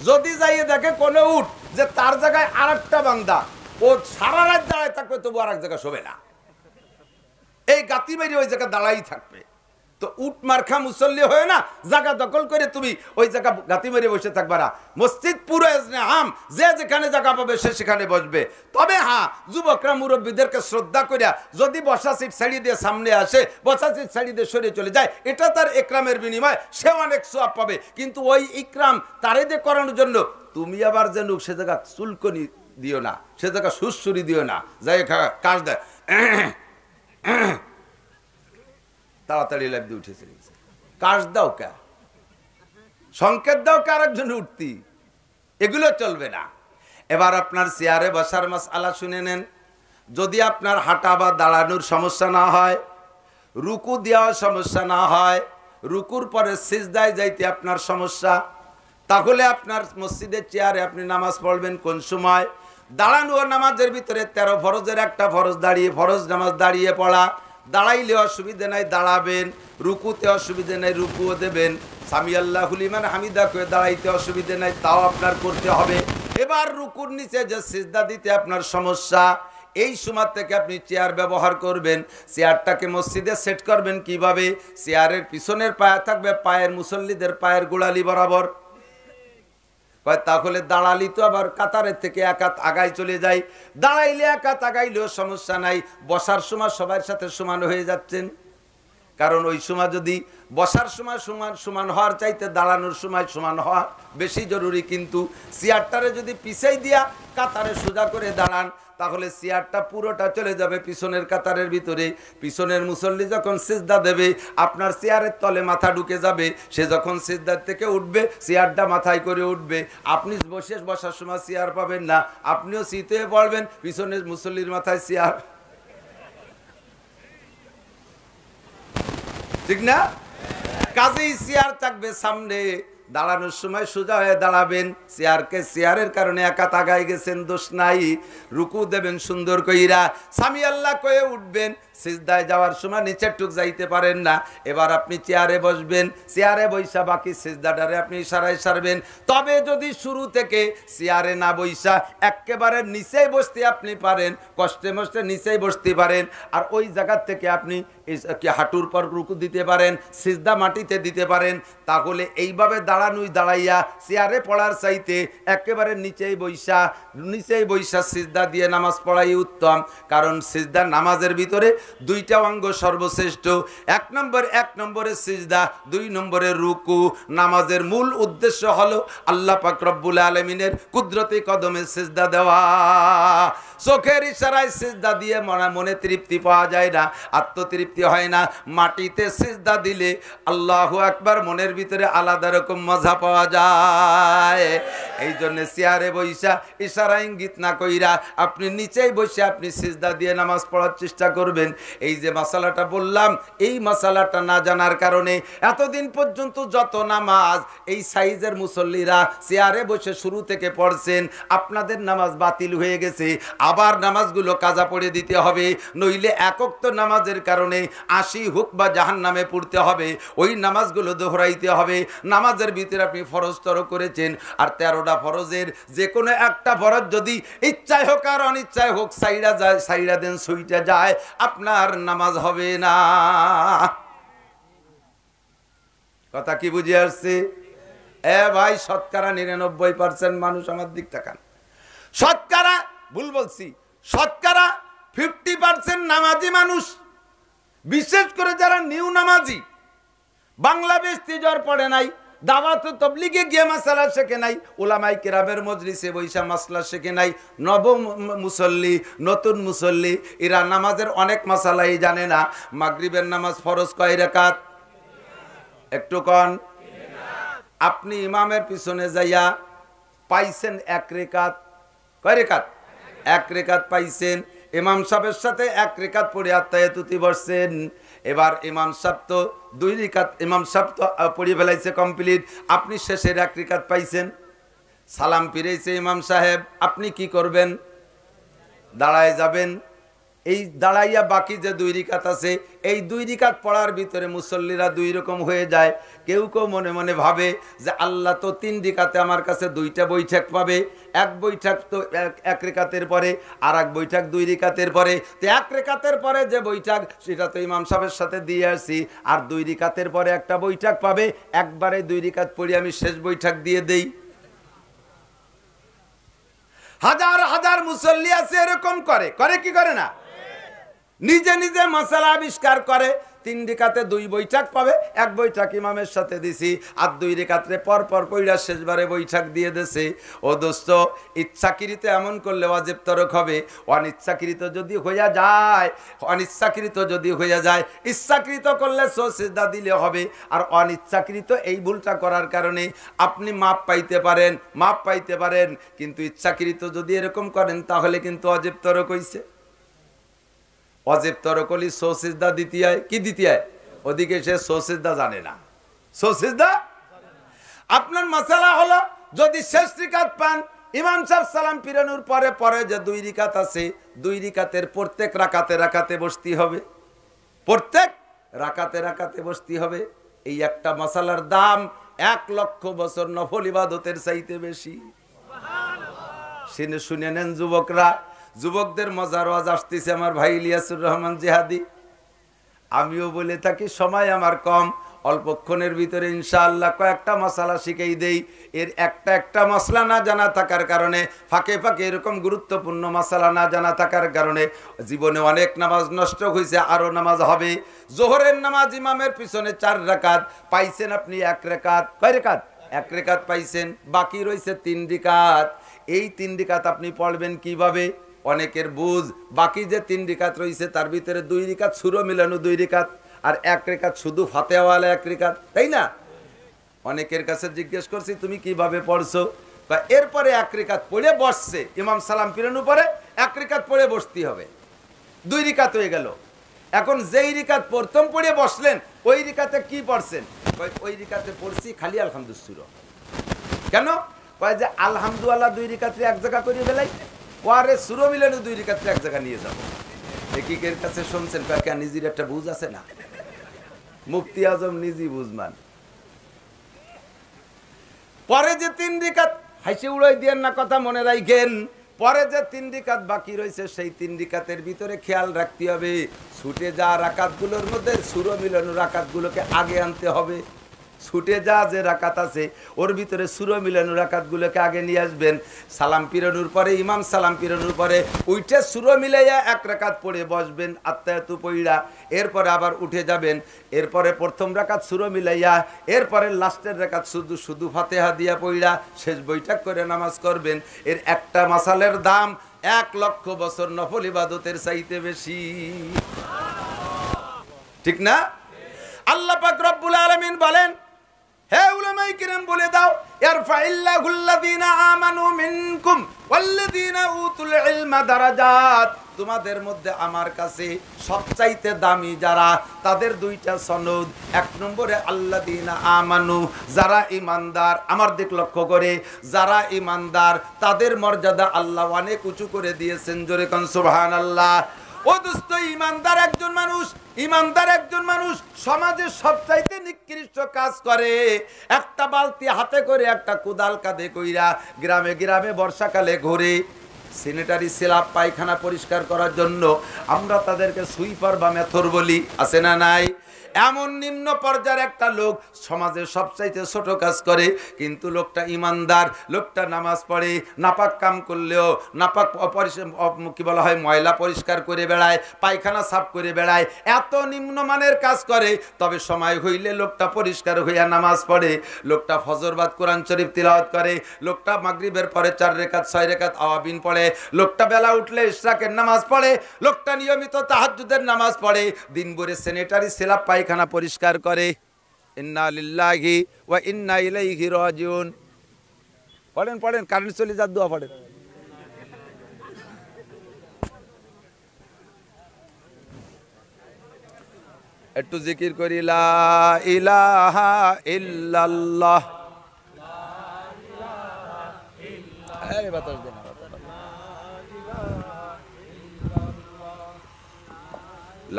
S1: যদি যাইয়ে দেখে কোনো উট যে তার জায়গায় আর একটা বান্দা, ও সারা রাত দাঁড়ায় থাকবে, তবু আর এক জায়গায় শোবে না, এই গাতি মেরে ওই জায়গা দাঁড়াই থাকবে। তো উট মার্খা মুসল্লি হয়ে না জায়গা দখল করে তুমি ওই জায়গা গাতি মেরে বসে থাকবা না। মসজিদ পুরো আম, যে যেখানে জায়গা পাবে সে সেখানে বসবে। তবে হ্যাঁ, যুবকরা মুরব্বীদেরকে শ্রদ্ধা করিয়া যদি বসা সিট ছাড়িয়ে দিয়ে সামনে আসে, বসা সিট ছাড়িয়ে দিয়ে সরে চলে যায়, এটা তার একরামের বিনিময়, সে অনেক সোয়াব পাবে। কিন্তু ওই ইকরাম তারে দিয়ে করানোর জন্য তুমি আবার যেন সে জায়গা চুলকনি দিও না, সে জায়গা সুসুরি দিও না, যাই কাজ দেয় তাড়াতাড়ি লাইভ দিয়ে উঠেছে, কাজ দাও কে, সংকেত দাও কে আরেকজন উঠতি, এগুলো চলবে না। এবার আপনার চেয়ারে বসার মাসআলা শুনে নেন। যদি আপনার হাঁটা বা দাঁড়ানোর সমস্যা না হয়, রুকু দেওয়ার সমস্যা না হয়, রুকুর পরে সিজদায় যাইতে আপনার সমস্যা, তাহলে আপনার মসজিদের চেয়ারে আপনি নামাজ পড়বেন কোন সময়? দাঁড়ানো নামাজের ভিতরে 13 ফরজের একটা ফরজ দাঁড়িয়ে, ফরজ নামাজ দাঁড়িয়ে পড়া, দাঁড়াইলে অসুবিধে নাই, দাঁড়াবেন। রুকুতে অসুবিধে নাই, রুকুও দেবেন। সামি আল্লাহু লিমান হামিদা করে দাঁড়াইতে অসুবিধে নাই, তাও আপনার করতে হবে। এবার রুকুর নিচে যে সিজদা দিতে আপনার সমস্যা, এই সময় থেকে আপনি চেয়ার ব্যবহার করবেন। চেয়ারটাকে মসজিদে সেট করবেন কিভাবে? চেয়ারের পিছনের পায়া থাকবে পায়ের, মুসল্লিদের পায়ের গোড়ালি বরাবর। তাহলে দাঁড়ালি তো আবার কাতারের থেকে এক হাত আগায় চলে যায়, দাঁড়াইলে এক হাত আগাইলেও সমস্যা নাই, বসার সময় সবার সাথে সমান হয়ে যাচ্ছেন। কারণ ওই সময় যদি বসার সময় সমান সমান হওয়ার চাইতে দাঁড়ানোর সময় সমান হওয়া বেশি জরুরি, কিন্তু চেয়ারটারে যদি পিছাই দিয়া কাতারে সোজা করে দাঁড়ান তাহলে চেয়ারটা পুরোটা চলে যাবে পিছনের কাতারের ভিতরে। পিছনের মুসল্লি যখন সিজদা দেবে আপনার চেয়ারের তলে মাথা ঢুকে যাবে, সে যখন সিজদার থেকে উঠবে চেয়ারটা মাথায় করে উঠবে, আপনি বসার সময় চেয়ার পাবেন না, আপনিও শীতে পড়বেন, পিছনের মুসল্লির মাথায় চেয়ার, ঠিক না? কাজেই চেয়ার থাকবে সামনে, দাঁড়ানোর সময় সোজা হয়ে দাঁড়াবেন। চেয়ারের কারণে একা তাগায় গেছেন, দোষ নাই। রুকু দেবেন সুন্দর কইরা, সামি আল্লাহ কয়ে উঠবেন। সিজদায় যাওয়ার সময় নিচের টুক যাইতে পারেন না, এবার আপনি চেয়ারে বসবেন, চেয়ারে বইসা বাকি সিজদাটারে আপনি ইশারায় সারবেন। তবে যদি শুরু থেকে চেয়ারে না বইসা একেবারে নিচেই বসতে আপনি পারেন, কষ্টে মষ্টে নিচেই বসতে পারেন, আর ওই জায়গার থেকে আপনি হাঁটুর পর রুকু দিতে পারেন, সিজদা মাটিতে দিতে পারেন, তাহলে এইভাবে দাঁড়াইয়া চেয়ারে পড়ার চাইতে একেবারে নিচেই বইসা সিজদা দিয়ে নামাজ পড়াই উত্তম। কারণ সিজদা নামাজের ভিতরে দুইটা অঙ্গ সর্বশ্রেষ্ঠ, এক নম্বরে সিজদা, 2 নম্বরে রুকু। নামাজের মূল উদ্দেশ্য হলো আল্লাহ পাক রব্বুল আলামিনের কুদরতি কদমে সিজদা দেওয়া। চোখের ইশারায় সিজদা দিয়ে মনে তৃপ্তি পাওয়া যায় না, আত্মতৃপ্তি হয় না। মাটিতে সিজদা দিলে আল্লাহু আকবার মনের ভিতরে আলাদা রকম মজা পাওয়া যায়। এই জন্য চেয়ারে বইসা ইশারা ইঙ্গিত না কইরা আপনি নিচেই বসে আপনি সিজদা দিয়ে নামাজ পড়ার চেষ্টা করবেন। এই যে মাসালাটা বললাম, এই মাসালাটা না জানার কারণে এতদিন পর্যন্ত যত নামাজ এই সাইজের মুসল্লিরা চেয়ারে বসে শুরু থেকে পড়ছেন, আপনাদের নামাজ বাতিল হয়ে গেছে। আবার নামাজগুলো কাজা পড়ে দিতে হবে, নইলে একক তো নামাজের কারণে 80 হুকবা জাহান্নামে পড়তে হবে, ওই নামাজগুলো দোহরাইতে হবে। নামাজের ভিতরে আপনি ফরজ তরক করেছেন, আর 13টা ফরজের যে কোনো একটা ফরজ যদি ইচ্ছায় হোক আর অনিচ্ছায় হোক সাইরা দেন, সুইটা যায়, আপনার নামাজ হবে না। কথা কি বুঝে আসছে? ভাই, শতকরা 99% মানুষ আমার দিক তাকান, শতকরা ভুল বলছি, শতকরা 50% নামাজি মানুষ, বিশেষ করে যারা নিউ নামাজি, বাংলাদেশ তিজর পড়ে নাই, দাওয়াত তাবলীগে গিয়ে মাসালা শেখে নাই, উলামায়ে কেরামের মজলিসে বৈশা মাসলা শেখে নাই, নতুন মুসল্লি এরা নামাজের অনেক মাসালাই জানে না। মাগরিবের নামাজ ফরজ কয় রাকাত? একটু কন। আপনি ইমামের পিছনে যাইয়া পাইছেন 1 রেকাত, কয় রেকাত? 1 রেকাত পাইছেন। ইমাম সাহেবের সাথে 1 রেকাত পড়ে আত্মায়াতুতি বসছেন। এবার ইমাম সাহেব তো 2 রেকাত, ইমাম সাহেব তো পড়ে ফেলাইছে কমপ্লিট, আপনি শেষের 1 রেকাত পাইছেন, সালাম ফিরেছে ইমাম সাহেব, আপনি কি করবেন? দাঁড়ায় যাবেন। এই দাঁড়াইয়া বাকি যে 2 রিকাত আছে, এই 2 রিকাত পড়ার ভিতরে মুসল্লিরা 2 রকম হয়ে যায়। কেউ মনে মনে ভাবে যে আল্লাহ তো 3 রিকাতে আমার কাছে 2টা বৈঠক পাবে, 1 বৈঠক তো 1 রেকাতের পরে, আর 1 বৈঠক 2 রিকাতের পরে, তো 1 রেকাতের পরে যে বৈঠক সেটা তো ইমাম সাহেবের সাথে দিয়ে আসি, আর 2 রিকাতের পরে একটা বৈঠক পাবে, একবারে 2 রিকাত পড়ে আমি শেষ বৈঠক দিয়ে দেই। হাজার হাজার মুসল্লি আছে এরকম করে কি করে না? নিজে নিজে মাসালা আবিষ্কার করে, 3 রিকাতে 2 বৈঠক পাবে, 1 বৈঠক ইমামের সাথে দিছি, আর 2 রিকাতে পর পইড়া শেষবারে বৈঠক দিয়ে দেছে। ও দোস্ত, ইচ্ছাকৃত এমন করলে ওয়াজিব তরক হবে, অনিচ্ছাকৃত যদি হইয়া যায়, ইচ্ছাকৃত করলে সিজদা দিলে হবে, আর অনিচ্ছাকৃত এই ভুলটা করার কারণে আপনি মাপ পাইতে পারেন, কিন্তু ইচ্ছাকৃত যদি এরকম করেন তাহলে কিন্তু ওয়াজিব তরক হইছে। ওয়াজিব তরক হলি সিজদা দিতে হয়, কি দিতে হয়? ওদিকে সে সিজদা জানে না। সিজদা আপনার মাসালা হলো, যদি শেষ রিকাত পান, ইমাম সাহেব সালাম ফিরানোর পরে যে 2 রিকাত আছে, 2 রিকাতের প্রত্যেক রাকাতে বসতে হবে, প্রত্যেক রাকাতে বসতে হবে। এই একটা মাসালার দাম 1 লক্ষ বছর নফল ইবাদতের চাইতে বেশি। শুনে নেন যুবকরা, যুবকদের মজার ওয়াজ আসতেছে আমার ভাই ইলিয়াসুর রহমান জিহাদি। আমিও বলে থাকি সময় আমার কম, অল্পক্ষণের ভিতরে ইনশাআল্লাহ কয়েকটা মশলা শিখেই দেই। এর একটা মশলা না জানা থাকার কারণে, ফাঁকে ফাঁকে এরকম গুরুত্বপূর্ণ মশলা না জানা থাকার কারণে জীবনে অনেক নামাজ নষ্ট হয়েছে, আরো নামাজ হবে। জোহরের নামাজ ইমামের পিছনে 4 রাকাত পাইছেন আপনি, 1 রাকাত, কয় রাকাত? 1 রাকাত পাইছেন, বাকি রয়েছে 3 রাকাত। এই 3 রাকাত আপনি পড়বেন কিভাবে? অনেকের বুঝ বাকি যে 3 রাকাত রয়েছে তার ভিতরে 2 রাকাত সূরা মিলানো 2 রাকাত, আর 1 রাকাত শুধু ফাতিহাওয়ালা 1 রাকাত, তাই না? অনেকের কাছে জিজ্ঞেস করছি তুমি কিভাবে পড়ছো, এরপরে 1 রাকাত পড়ে বসছে, ইমাম সালাম ফিরানোর পরে 1 রাকাত পড়ে বসতে হবে, 2 রাকাত হয়ে গেল। এখন যেই রাকাত প্রথম পড়ে বসলেন ওই রাকাতে কি পড়ছেন? ওই রাকাতে পড়ছি খালি আলহামদুলিল্লাহ। কেন? কয় যে আলহামদুলিল্লাহ 2 রাকাতে এক জায়গা করে বেলাই, পরে সূরা মিলানো 2 রাকাতে এক জায়গা নিয়ে যাব। একের কাছে শুনছেন, কাকে নিজের একটা বুঝ আছে না? মুফতি আজম নিজে বুঝমান। পরে যে 3 রাকাত হাইসে উড়াই দিয়েন না, কথা মনে রাখেন। পরে যে 3 রাকাত বাকি রয়েছে সেই 3 রাকাতের ভিতরে খেয়াল রাখতে হবে ছুটে যা রাকাতগুলোর মধ্যে সূরা মিলানো রাকাতগুলোকে আগে আনতে হবে। ছুটে যা যে রাকাত আছে ওর ভিতরে সূরা মিলানো রাকাতগুলোকে আগে নিয়ে আসবেন। সালাম ফিরানোর পরে, ইমাম সালাম ফিরানোর পরে উঠে সূরা মিলাইয়া 1 রাকাত পড়ে বসবেন আত্তায়াতু পড়া, এরপরে আবার উঠে যাবেন। এরপরে প্রথম রাকাত সূরা মিলাইয়া, এরপরে লাস্টের রাকাত শুধু ফাতিহা দিয়া পড়া শেষ বৈঠক করে নামাজ করবেন। এর একটা মাসালের দাম 1 লক্ষ বছর নফল ইবাদতের চাইতে বেশি, ঠিক না? আল্লাহ পাক রব্বুল আলামিন বলেন, হে উলামায়ে কিরাম বলে দাও, ইয়ারফাইল্লাহুল্লাযীনা আমানু মিনকুম ওয়াল্লাযীনা উতুল ইলমা দারাজাত। তোমাদের মধ্যে আমার কাছে সবচাইতে দামি যারা, তাদের 2টা সনদ। 1 নম্বরে আল্লাযীনা আমানু, যারা ঈমানদার। আমার দিক লক্ষ্য করে, যারা ঈমানদার তাদের মর্যাদা আল্লাহ অনেক উঁচু করে দিয়েছেন। জোরে কোন সুবহানাল্লাহ। ও দোস্ত, ঈমানদার একজন মানুষ সমাজে সবচাইতে নিকৃষ্ট কাজ করে। একটা বালতি হাতে করে, একটা কোদাল কাঁধে কইরা গ্রামে গ্রামে বর্ষাকালে ঘুরে স্যানিটারি স্ল্যাব পায়খানা পরিষ্কার করার জন্য। আমরা তাদেরকে সুইপার বা মেথর বলি, আছে না নাই? এমন নিম্ন পর্যায়ের একটা লোক সমাজে সবচাইতে ছোট কাজ করে, কিন্তু লোকটা ইমানদার, লোকটা নামাজ পড়ে, নাপাক কাম করলেও নাপাক কি বলা হয়, ময়লা পরিষ্কার করে বেড়ায়, পায়খানা সাফ করে বেড়ায়, এত নিম্নমানের কাজ করে। তবে সময় হইলে লোকটা পরিষ্কার হইয়া নামাজ পড়ে, লোকটা ফজরবাদ কোরআন শরীফ তিলাওয়াত করে, লোকটা মাগরিবের পরে 4 রাকাত 6 রাকাত আওয়াবিন পড়ে, লোকটা বেলা উঠলে ইশরাকের নামাজ পড়ে, লোকটা নিয়মিত তাহাজ্জুদের নামাজ পড়ে, দিনভরে স্যানিটারি স্ল্যাব পায়খানা পরিষ্কার করে। ইন্না লিল্লাহি ওয়া ইন্না ইলাইহি রাজিউন। পড়েন, কারেন্ট চলে যার দোয়া পড়েন। একটু জিকির করি, লা ইলাহা ইল্লাল্লাহ। আরে বাতাস দেন।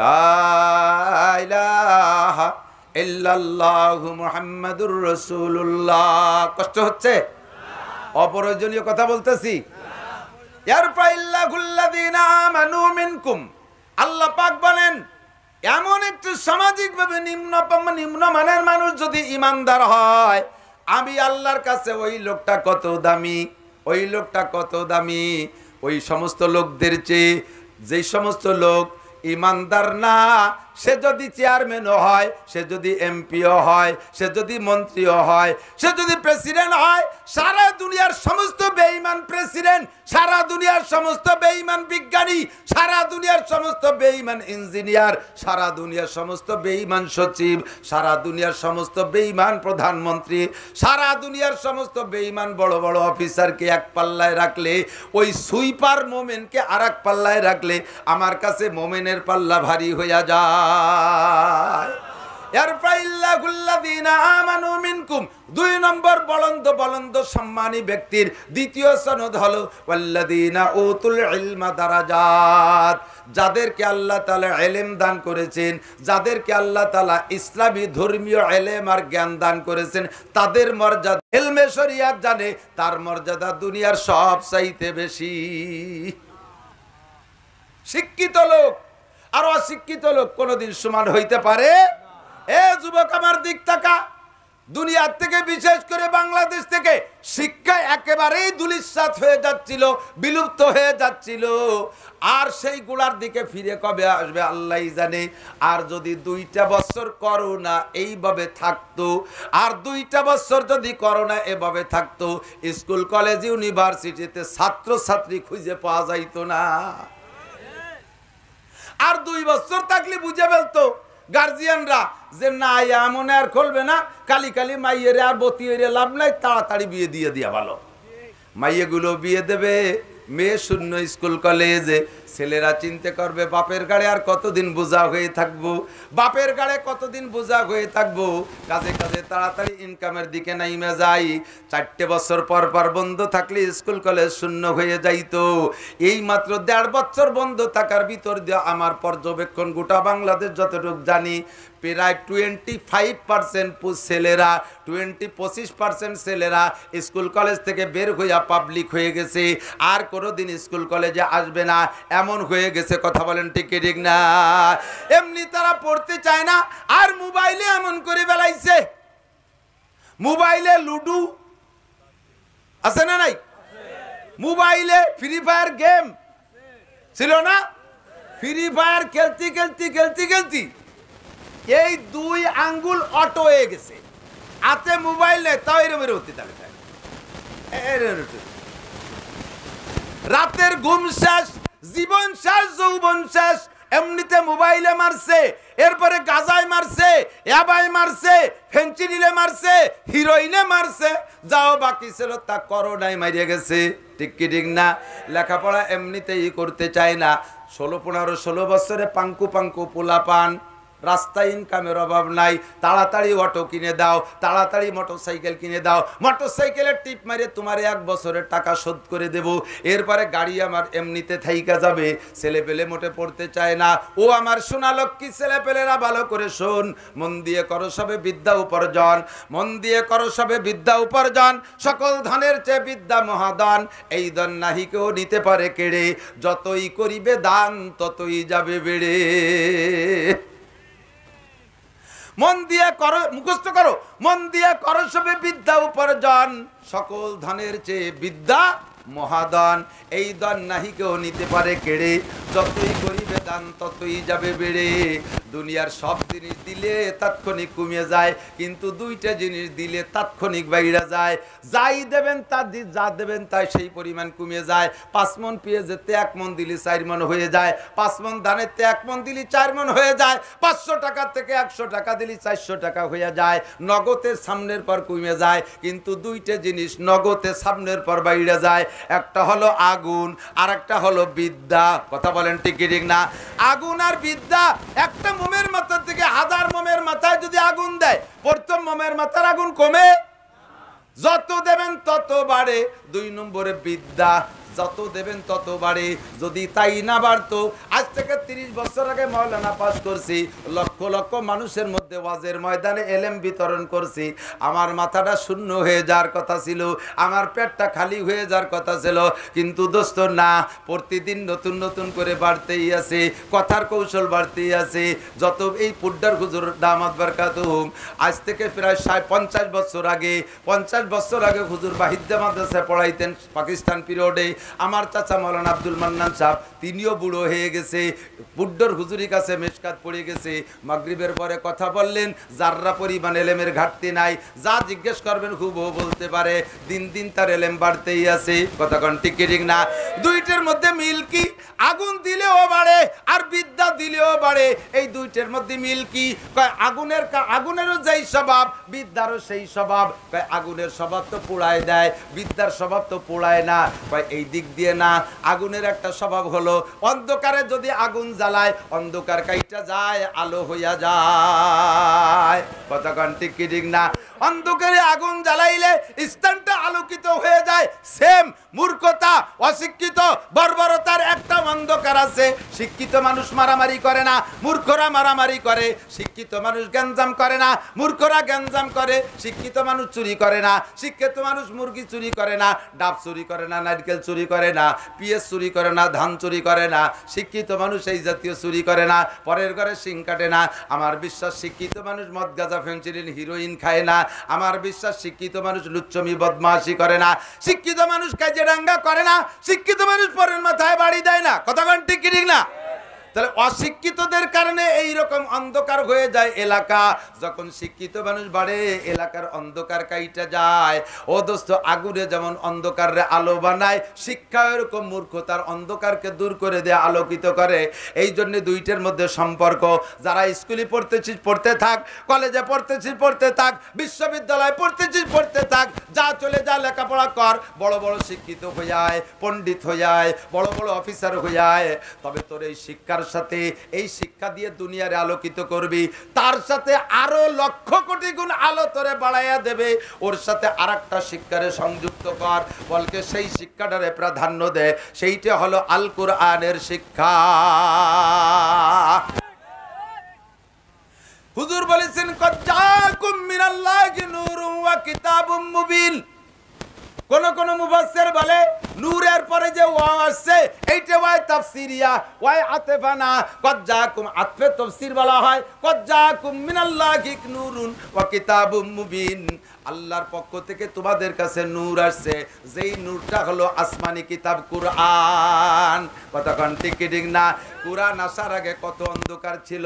S1: লা ইলাহা ইল্লাল্লাহু মুহাম্মাদুর রাসূলুল্লাহ। কষ্ট হচ্ছে? অপ্রয়োজনীয় কথা বলতেছি? ইয়ারফাইল্লাহুল্লাযীনা আমানু মিনকুম। আল্লাহ পাক বলেন, এমন একটু সামাজিকভাবে নিম্নমানের মানুষ যদি ইমানদার হয়, আমি আল্লাহর কাছে ওই লোকটা কত দামি, ওই লোকটা কত দামি। ওই সমস্ত লোকদের চেয়ে যেই সমস্ত লোক ইমানদার না, সে যদি চেয়ারম্যানও হয়, সে যদি এমপিও হয়, সে যদি মন্ত্রীও হয়, সে যদি প্রেসিডেন্ট হয়, সারা দুনিয়ার সমস্ত বেঈমান প্রেসিডেন্ট, সারা দুনিয়ার সমস্ত বেঈমান বিজ্ঞানী, সারা দুনিয়ার সমস্ত বেঈমান ইঞ্জিনিয়ার, সারা দুনিয়ার সমস্ত বেঈমান সচিব, সারা দুনিয়ার সমস্ত বেঈমান প্রধানমন্ত্রী, সারা দুনিয়ার সমস্ত বেঈমান বড় বড় অফিসারকে এক পাল্লায় রাখলে, ওই সুইপার মোমেনকে আর এক পাল্লায় রাখলে আমার কাছে মোমেনের পাল্লা ভারী হইয়া যায়। দুই নম্বর বলন্দ সম্মানী ব্যক্তির দ্বিতীয় সনদ হলো ওয়াল্লাযীনা উতুল ইলমা দারাজাত। যাদেরকে আল্লাহ তাআলা ইলম দান করেছেন, যাদেরকে আল্লাহ তাআলা ইসলামী ধর্মীয় ইলম আর জ্ঞান দান করেছেন, তাদের মর্যাদা ইলমে শরিয়াত জানে, তার মর্যাদা দুনিয়ার সব চাইতে বেশি। শিক্ষিত লোক আর অশিক্ষিত লোক কোনোদিন সমান হইতে পারে? এ যুবক আমার দিক তাকা, দুনিয়ার থেকে বিশেষ করে বাংলাদেশ থেকে শিক্ষা একেবারেই ধূলিসাৎ হয়ে যাচ্ছিল, বিলুপ্ত হয়ে যাচ্ছিল। আর সেই গুলার দিকে ফিরে কবে আসবে আল্লাহই জানে। আর যদি 2টা বছর করোনা এইভাবে থাকতো, আর 2টা বছর যদি করোনা এভাবে থাকতো, স্কুল কলেজ ইউনিভার্সিটিতে ছাত্র ছাত্রী খুঁজে পাওয়া যাইতো না। আর 2 বছর থাকলে বুঝে ফেলতো গার্জিয়ানরা যে না এমন আর খুলবে না, কালি কালি মাইয়েরে আর বতি হইরে লাভ নাই, তাড়াতাড়ি বিয়ে দিয়ে দিয়া ভালো। মাইয়েগুলো বিয়ে দেবে, মেয়ে শূন্য স্কুল কলেজে, ছেলেরা চিন্তা করবে বাপের গাড়ে আর কতদিন বোঝা হয়ে থাকবো, বাপের গাড়ে কতদিন বোঝা হয়ে থাকবো। কাজে কাজে তাড়াতাড়ি ইনকামের দিকে নাইমে যাই। 4টে বছর পর পর বন্ধ থাকলে স্কুল কলেজ শূন্য হয়ে যাইতো। এই মাত্র 1.5 বছর বন্ধ থাকার ভিতর দিয়ে আমার পর্যবেক্ষণ গোটা বাংলাদেশ যতটুকু জানি, প্রায় 25% ছেলেরা, 25% ছেলেরা স্কুল কলেজ থেকে বের হইয়া পাবলিক হয়ে গেছে, আর কোনোদিন স্কুল কলেজে আসবে না, এমন হয়ে গেছে। কথা বলেন ঠিক কি ঠিক না? এমনি তারা পড়তে চায় না, আর মোবাইলে এমন করে বেলাইছে, মোবাইলে লুডু আছে না নাই? মোবাইলে ফ্রি ফায়ার গেম ছিল না? ফ্রি ফায়ার খেলতে খেলতে খেলতে খেলতে এই 2 আঙ্গুল অটো হয়ে গেছে, হাতে মোবাইল নেই, তাও এরকম হতে থাকে। রাতের ঘুম শেষ, জীবন শেষ, যৌবন শেষ। এমনিতে মোবাইলে মারছে, এরপরে গাজায় মারছে, ইয়াবাই মারছে, ফেন্সিডিলে মারছে, হিরোইনে মারছে, যাও বাকি ছিল তা করোনায় মারিয়ে গেছে। ঠিক কি ঠিক না? লেখাপড়া এমনিতেই করতে চায় না। 16 বছরে পাঙ্কু পাঙ্কু পোলা পান, রাস্তায় ইনকামের অভাব নাই, তাড়াতাড়ি অটো কিনে দাও, তাড়াতাড়ি মোটরসাইকেল কিনে দাও, মোটরসাইকেলের টিপ মারে তোমার 1 বছরের টাকা শোধ করে দেব, এরপরে গাড়ি আমার এমনিতে থাইকা যাবে। ছেলে পেলে মোটে পড়তে চায় না। ও আমার সোনা লক্ষ্মী ছেলে পেলেরা, ভালো করে শোন, মন দিয়ে করো সবে বিদ্যা উপার্জন, মন দিয়ে করো সবে বিদ্যা উপার্জন। সকল ধনের চেয়ে বিদ্যা মহাদান, এই ধন নাহি কেউ নিতে পারে কেড়ে, যতই করিবে দান ততই যাবে বেড়ে। মন দিয়ে করো, মুখস্থ করো, মন দিয়ে করো সবে বিদ্যা উপার্জন, সকল ধনের চেয়ে বিদ্যা মহাদান, এই দান নাহি কেউ নিতে পারে কেড়ে, যতই করিবে দান ততই যাবে বেড়ে। দুনিয়ার সব জিনিস দিলে তাৎক্ষণিক কমে যায়, কিন্তু 2টা জিনিস দিলে তাৎক্ষণিক বাইরে যায়। যাই দেবেন তা যা দেবেন তাই সেই পরিমাণ কমে যায়। 5 মণ পেঁয়াজেতে 1 মণ দিলে 4 মণ হয়ে যায়, 5 মণ ধানেতে 1 মণ দিলে 4 মণ হয়ে যায়, 500 টাকা থেকে 100 টাকা দিলে 400 টাকা হয়ে যায়। নগদের সামনের পর কমে যায়, কিন্তু 2টা জিনিস নগদের সামনের পর বাইরে যায়। একটা হলো আগুন, আর একটা হলো বিদ্যা। কথা বলেন ঠিক কি ঠিক না? আগুন আর বিদ্যা, একটা মোমের মাথা থেকে 1000 মোমের মাথায় যদি আগুন দেয়, প্রথম মোমের মাথার আগুন কমে? যত দেবেন তত বাড়ে। 2 নম্বরে বিদ্যা, যত দেবেন তত বাড়ে। যদি তাই না বাড়তো, আজ থেকে 30 বছর আগে মাওলানা পাস করছি, লক্ষ লক্ষ মানুষের মধ্যে ওয়াজের ময়দানে এলেম বিতরণ করছি, আমার মাথাটা শূন্য হয়ে যাওয়ার কথা ছিল, আমার পেটটা খালি হয়ে যাওয়ার কথা ছিল। কিন্তু দোস্ত না, প্রতিদিন নতুন নতুন করে বাড়তেই আছে, কথার কৌশল বাড়তেই আছে। যত এই পুড্ডার হুজুর দামাত বারকাতুহুম, আজ থেকে প্রায় 50 বছর আগে, 50 বছর আগে হুজুর বাহিদ্দা মাদ্রাসায় পড়াইতেন পাকিস্তান পিরিয়ডে। আমার চাচা মাওলানা আব্দুল মান্নান সাহেব, তিনিও বুড়ো হয়ে গেছে, বুড্ডর হুজুরি কাছে মেশকাত পড়ে গেছে। মাগরিবের পরে কথা বললেন, যাররা পরিমাণ এলেমের ঘাটতি নাই, যা জিজ্ঞেস করবেন হুবহু বলতে পারে। দিন দিন তার এলেম বাড়তেই আছে। কথা কোন ঠিক কি ঠিক না? 2টার মধ্যে মিল কি? আগুন দিলেও বাড়ে আর বিদ্যা দিলেও বাড়ে। এই 2টার মধ্যে মিল কি? কয় আগুনেরও যেই স্বভাব, বিদ্যারও সেই স্বভাব। কয় আগুনের স্বভাব তো পোড়ায় দেয়, বিদ্যার স্বভাব তো পোড়ায় না। কয় এই দিক দিয়ে না, আগুনের একটা স্বভাব হলো অন্ধকারে যদি আগুন জ্বালায়, অন্ধকার কাইটা যায়, আলো হইয়া যায়। কথা কোন ঠিক কি ঠিক না? অন্ধকারে আগুন জ্বালাইলে স্থানটা আলোকিত হয়ে যায়। সেম মূর্খতা, অশিক্ষিত, বর্বরতার একটা অন্ধকার আছে। শিক্ষিত মানুষ মারামারি করে না, মূর্খরা মারামারি করে। শিক্ষিত মানুষ গ্যাঞ্জাম করে না, মূর্খরা গ্যাঞ্জাম করে। শিক্ষিত মানুষ চুরি করে না, শিক্ষিত মানুষ মুরগি চুরি করে না, ডাব চুরি করে না, নারকেল চুরি করে না, পিঁয়াজ চুরি করে না, ধান চুরি করে না। শিক্ষিত মানুষ এই জাতীয় চুরি করে না, পরের ঘরে শিং কাটে না। আমার বিশ্বাস শিক্ষিত মানুষ মদ গাঁজা ফেন্সিডিল হিরোইন খায় না। আমার বিশ্বাস শিক্ষিত মানুষ লুচ্চমি বদমাশি করে না। শিক্ষিত মানুষ কাজেরাঙ্গা করে না। শিক্ষিত মানুষ পরের মাথায় বাড়ি দেয় না। কথা কোন ঠিক ঠিক না? তাহলে অশিক্ষিতদের কারণে এই রকম অন্ধকার হয়ে যায় এলাকা। যখন শিক্ষিত মানুষ বাড়ে, এলাকার অন্ধকার কাইটা যায়। ও দোস্ত, আগুনে যেমন অন্ধকারে আলো বানায়, শিক্ষা এরকম মূর্খতার অন্ধকারকে দূর করে দেয়, আলোকিত করে। এই জন্য দুইটার মধ্যে সম্পর্ক। যারা স্কুলে পড়তেছিস পড়তে থাক, কলেজে পড়তেছিস পড়তে থাক, বিশ্ববিদ্যালয়ে পড়তেছিস পড়তে থাক, যা চলে যা লেখাপড়া কর, বড় বড় শিক্ষিত হয়ে যায়, পণ্ডিত হয়ে যায়, বড় বড় অফিসার হয়ে যায়। তবে তোর এই শিক্ষার সাথে, এই শিক্ষা দিয়ে দুনিয়ারে আলোকিত করবি, তার সাথে আরো লক্ষ কোটি গুণ আলো তোরে বাড়াইয়া দেবে। ওর সাথে আরেকটা শিক্ষারে সংযুক্ত কর, বলকে সেই শিক্ষাটারে প্রাধান্য দে। সেইটা হলো আল কোরআনের শিক্ষা। হুজুর বলেছেন, কদ জাকুম মিনাল্লাহি নূরুন ওয়া কিতাবুম মুবিন। কোন কোন মুফাসসির বলে নূরের পরে যে ওয়া আছে এইটা ওয়াই তাফসিরিয়া, ওয়াই আতফানা। কদ জাকুম আতফে তাফসীর বলা হয়, কদ জাকুম মিনাল্লাহি নূরুন ওয়া কিতাবুম মুবিন। আল্লাহর পক্ষ থেকে তোমাদের কাছে নূর আসছে, যেই নূরটা হলো আসমানি কিতাব কুরআন। কথা কোন ঠিক ঠিক না? কুরআন আসার আগে কত অন্ধকার ছিল।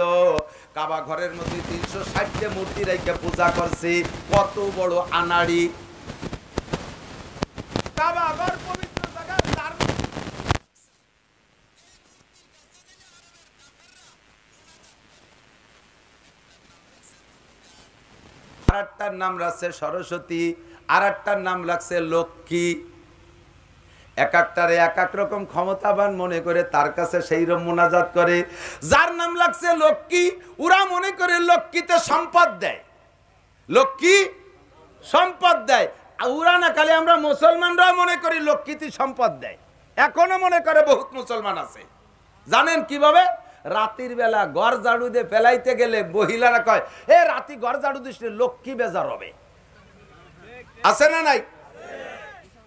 S1: কাবা ঘরের মধ্যে 360টা মূর্তি রেখে পূজা করছি, কত বড় আনাড়ি। কাবা ঘর পবিত্র জায়গা, তার আরেকটার নাম রাখছে সরস্বতী, আরেকটার নাম রাখছে লক্ষ্মী। এক একটারে এক এক রকম ক্ষমতাবান মনে করে তার কাছে সেই রকম মোনাজাত করে। যার নাম লাগছে লক্ষ্মী, ওরা মনে করে লক্ষ্মীতে সম্পদ দেয়, লক্ষ্মী সম্পদ দেয়। ওরা না, খালি আমরা মুসলমানরাও মনে করি লক্ষ্মীতে সম্পদ দেয়। এখনো মনে করে বহুত মুসলমান আছে। জানেন কিভাবে? রাতের বেলা ঘর ঝাড়ু দিয়ে ফেলাইতে গেলে মহিলারা কয়, এ রাতি ঘর ঝাড়ু দিস, লক্ষ্মী বেজার হবে। আছে না নাই?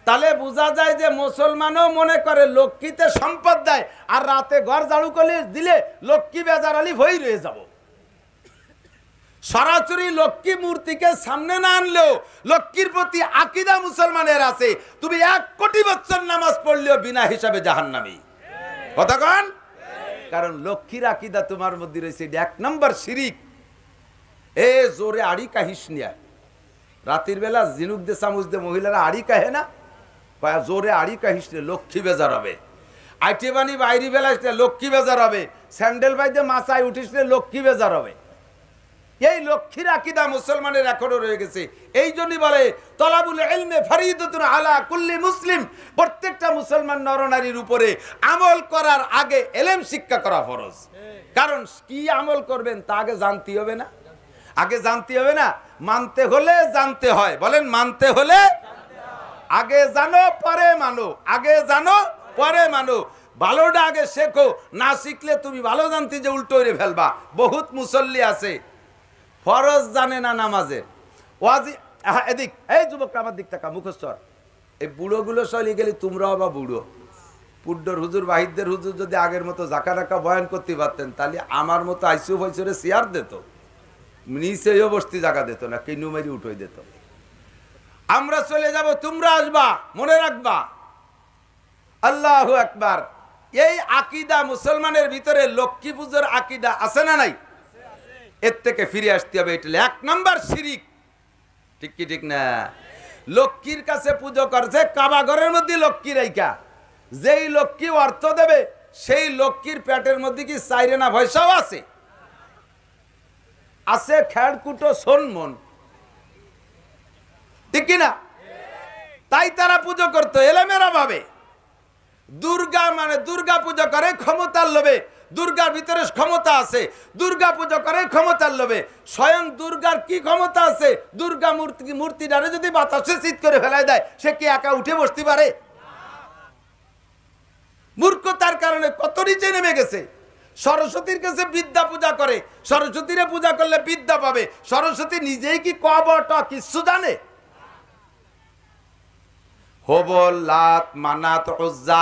S1: তাহলে বোঝা যায় যে মুসলমানও মনে করে লক্ষ্মীতে সম্পদ দেয়, আর রাতে ঘর ঝাড়ু করে দিলে লক্ষ্মী বেজার আলী হয়ে রয়ে যাব। সরাসরি লক্ষ্মী মূর্তিকে সামনে না আনলেও লক্ষ্মীর প্রতি আকীদা মুসলমানের আছে। তুমি 1 কোটি বছর নামাজ পড়লেও বিনা হিসাবে জাহান্নামী। কথা কন? কারণ লক্ষ্মীর আকীদা তোমার মধ্যে রয়েছে। 1 নম্বর শিরিক। এ জোরে আড়ি কাহিস নিয়া, রাতের বেলা জিনুক দে চামচ দে মহিলারা আড়ি কাহে না, জোরে আড়ি কাহিস নে, লক্ষ্মী বেজার হবে। আইটে বানি বাইরি বেলা লক্ষ্মী বেজার হবে। স্যান্ডেল বাইদে মাথায় উঠিস, লক্ষ্মী বেজার হবে। এই লক্ষ্মীর আকীদা মুসলমানের এখনো রয়ে গেছে। এই জন্যই বলে তলাবুল ইলমে ফরিদাতুন আলা কুল্লি মুসলিম। প্রত্যেকটা মুসলমান নরনারীর উপরে আমল করার আগে ইলম শিক্ষা করা ফরজ। কারণ কি আমল করবেন তা আগে জানতে হবে না? আগে জানতে হবে না? মানতে হলে জানতে হয়। বলেন, মানতে হলে আগে জানো পরে মানো, আগে জানো পরে মানো। ভালোটা আগে শেখো, না শিখলে তুমি ভালো জানতে যে উল্টো করে ফেলবা। বহুত মুসল্লি আছে ফরজ জানে না নামাজের। ওয়াজি এদিক, এই যুবকরা আমার দিক টাকা মুখস্থর। এই বুড়োগুলো চলে গেলে তোমরাও বা বুড়ো। পুড্ডর হুজুর, বাহিদদের হুজুর যদি আগের মতো জাকা টাকা বয়ান করতে পারতেন, তাহলে আমার মতো আইসিউ ফইসরে চেয়ার দিত, নিচেও বসতে জায়গা দিত না, কিনু মেরি উঠে দিত। আমরা চলে যাব, তোমরা আসবা, মনে রাখবা। আল্লাহু আকবার। এই আকীদা মুসলমানের ভিতরে, লক্ষ্মী পূজার আকীদা আছে না নাই? এর থেকে ফিরে আসতে হবে। এটা 1 নম্বর শিরিক। ঠিক কি ঠিক না? লক্ষ্মীর কাছে পুজো করছে, কাবা ঘরের মধ্যে লক্ষ্মী রাইকা। যেই লক্ষ্মী অর্থ দেবে সেই লক্ষ্মীর পেটের মধ্যে কি চাইরে না পয়সাও আছে? আছে খেড়কুটো সোনমন, ঠিক কিনা? তাই তারা পুজো করতো এলেমেরা ভাবে। দুর্গা মানে দুর্গা পূজা করে ক্ষমতার লোভে। দুর্গার ভিতরে ক্ষমতা আছে, দুর্গা পূজা করে ক্ষমতার লোভে। স্বয়ং দুর্গার কি ক্ষমতা আছে? দুর্গা মূর্তিটারে যদি বাতাসে চিৎ করে ফেলাই দেয়, সে কি একা উঠে বসতে পারে? মূর্খতার কারণে কত নিচে নেমে গেছে। সরস্বতীর কাছে বিদ্যা পূজা করে, সরস্বতীরে পূজা করলে বিদ্যা পাবে। সরস্বতী নিজেই কি কবটা কিছু জানে? হবল, লাত, মানাত, উজ্জা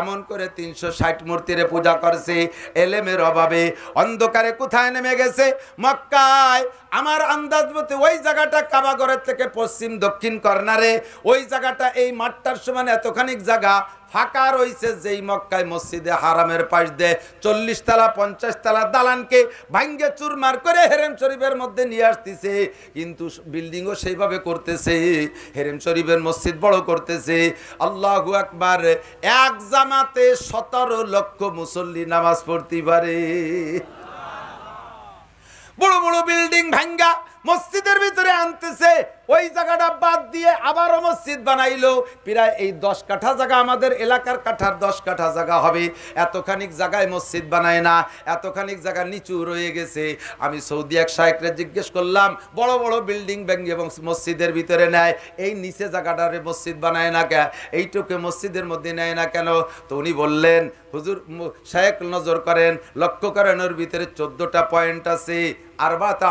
S1: এমন করে 360 মূর্তিরে পূজা করছে। এলেমের অভাবে অন্ধকারে কোথায় নেমে গেছে? মক্কায়। আমার আন্দাজ মতে ওই জায়গাটা কাবাগরের থেকে পশ্চিম দক্ষিণ কর্নারে, ওই জায়গাটা এই মাঠটার সমান এতখানিক জায়গা ফাঁকা রয়েছে, যেই মক্কায় মসজিদে হারামের পাশ দিয়ে 40 তলা 50 তলা দালানকে ভাঙ্গে চুরমার করে হেরেম শরীফের মধ্যে নিয়ে আসতেছে। কিন্তু বিল্ডিংও সেইভাবে করতেছে, হেরেম শরীফের মসজিদ বড় করতেছে। আল্লাহু আকবার। এক জামাতে 17 লক্ষ মুসল্লি নামাজ পড়তে পারে। বড় বড় বিল্ডিং ভাঙ্গা মসজিদের ভিতরে আনতেছে, ওই জায়গাটা বাদ দিয়ে আবারও মসজিদ বানাইলো। প্রায় এই 10 কাঠা জায়গা, আমাদের এলাকার কাঠার 10 কাঠা জায়গা হবে, এতখানিক জায়গায় মসজিদ বানায় না, এতখানিক জায়গা নিচু রয়ে গেছে। আমি সৌদি এক শায়েখরে জিজ্ঞেস করলাম, বড় বড় বিল্ডিং ভেঙে এবং মসজিদের ভিতরে নেয়, এই নিচে জায়গাটারে মসজিদ বানায় না কেন, এইটুকু মসজিদের মধ্যে নেয় না কেন? তো উনি বললেন, হুজুর শায়েখ নজর করেন, লক্ষ্য করেন, ওর ভিতরে 14টা পয়েন্ট আছে। আরবাতা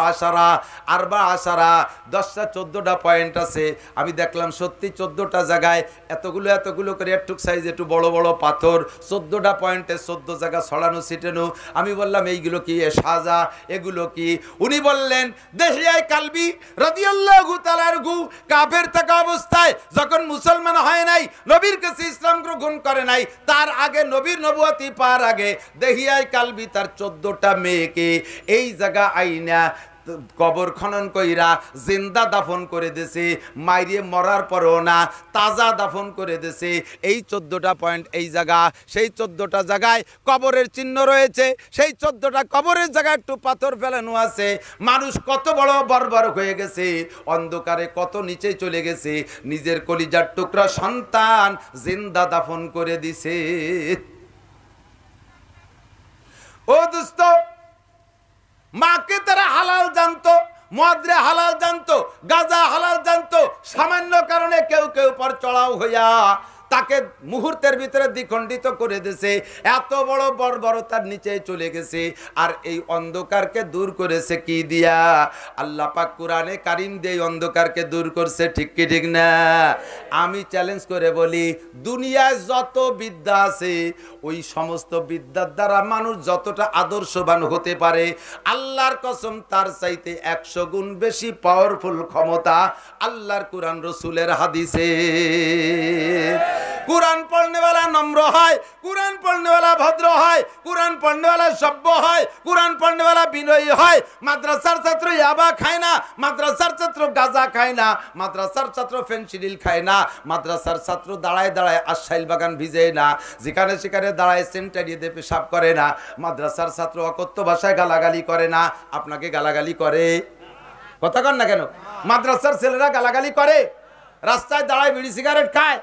S1: আশারা 10টা 14টা পয়েন্ট আছে। আমি দেখলাম সত্যি 14টা জায়গায় এতগুলো করে একটুক সাইজ একটু বড় বড় পাথর, 14টা পয়েন্টে 14 জায়গা ছড়ানো ছিটানো। আমি বললাম এইগুলো কি সাজা, এগুলো কি? উনি বললেন, দেহিয়ায় কালবি রাদিয়াল্লাহু তাআলা আনহু কাফের থাকা অবস্থায় যখন মুসলমান হয় নাই, নবীর কাছে ইসলাম গ্রহণ করে নাই, তার আগে নবীর নবুয়তি পাওয়ার আগে দেহিয়ায় কালবি তার 14টা মেয়েকে এই জায়গা আইনা কবর খনন কইরা জিন্দা দাফন করে দিছে। মাইরে মরার পরও না, তাজা দাফন করে দিছে। এই 14টা পয়েন্ট এই জায়গা, সেই 14টা জায়গায় কবরের চিহ্ন রয়েছে। সেই 14টা কবরের জায়গায় একটু পাথর ফেলানো আছে। মানুষ কত বড় বর্বর হয়ে গেছে, অন্ধকারে কত নিচে চলে গেছে, নিজের কলিজার টুকরা সন্তান জিন্দা দাফন করে দিছে। ও দোস্ত, মাকে তারা হালাল জানতো, মদরে হালাল জানতো, গাঁজা হালাল জানতো, সামান্য কারণে কেউ কেউ পর চড়াও হইয়া তাকে মুহূর্তের ভিতরে দ্বিখণ্ডিত করে দিয়েছে। এত বড় বর্বরতার নিচে চলে গেছে। আর এই অন্ধকারকে দূর করেছে কি দিয়া? আল্লাহ পাক কোরআনে কারীম দিয়ে অন্ধকারকে দূর করছে, ঠিক কি ঠিক না? আমি চ্যালেঞ্জ করে বলি, দুনিয়ায় যত বিদ্যা আছে, ওই সমস্ত বিদ্যার দ্বারা মানুষ যতটা আদর্শবান হতে পারে, আল্লাহর কসম তার চাইতে 100 গুণ বেশি পাওয়ারফুল ক্ষমতা আল্লাহর কোরআন রসুলের হাদিসে। कुरान पढ़ने वाला नम्र है, कुरान पढ़ने वाला भद्र है, कुरान पढ़ने वाला सभ्य है, कुरान पढ़ने वाला विनयी है। माद्रासार छात्र याबा खाय ना, माद्रासार छात्र गाजा खाय ना, माद्रासार छात्र फेंसिडिल खाय ना, माद्रासार छात्र दाड़ाय दाड़ाय आशाइल बागान भिजे ना, যেখানে সেখানে দাঁড়ায় সেন্টারি দিয়ে পেশাব করে না, মাদ্রাসার ছাত্র অকথ্য ভাষায় গালাগালি করে না। আপনাকে গালাগালি করে? কথা কন না কেন? মাদ্রাসার ছেলেরা গালাগালি করে, রাস্তায় দাঁড়ায় বিড়ি সিগারেট খায়,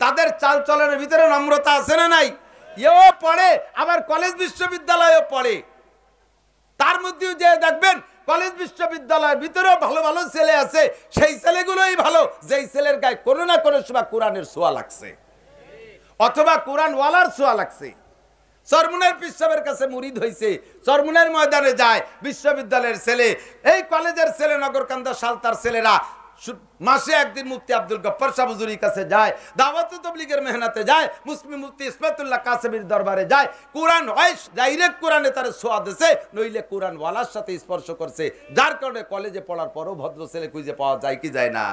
S1: তাদের চাল চলনের ভিতরে নম্রতা আছে না নাই? এও পড়ে, আবার কলেজ বিশ্ববিদ্যালয়েও পড়ে। তার মধ্যেও যে দেখবেন কলেজ বিশ্ববিদ্যালয়ের ভিতরেও ভালো ভালো ছেলে আছে, সেই ছেলেগুলোই ভালো যেই ছেলের গায়ে কোনো না কোনো সময় কোরআনের ছোঁয়া লাগছে, অথবা কোরআন ওয়ালার ছোঁয়া লাগছে। চরমুনার পিসাবের কাছে মুরিদ হইছে, চরমুনার ময়দানে যায় বিশ্ববিদ্যালয়ের ছেলে, এই কলেজের ছেলে, নগরকান্দা সালতার ছেলেরা মাসে একদিন মুফতি আব্দুল গফফার শাহ হুজুরির কাছে যায়, দাওয়াতে তাবলীগের মেহনতে যায়, মুসলিম মুফতি ইসমাতুল্লাহ কাসেমির দরবারে যায়। কোরআন হয় ডাইরেক্ট কোরআনে তার ছোঁয়া দিয়েছে, নইলে কোরআন ওয়ালার সাথে স্পর্শ করছে, যার কারণে কলেজে পড়ার পরও ভদ্র ছেলে খুঁজে পাওয়া যায় কি যায় না?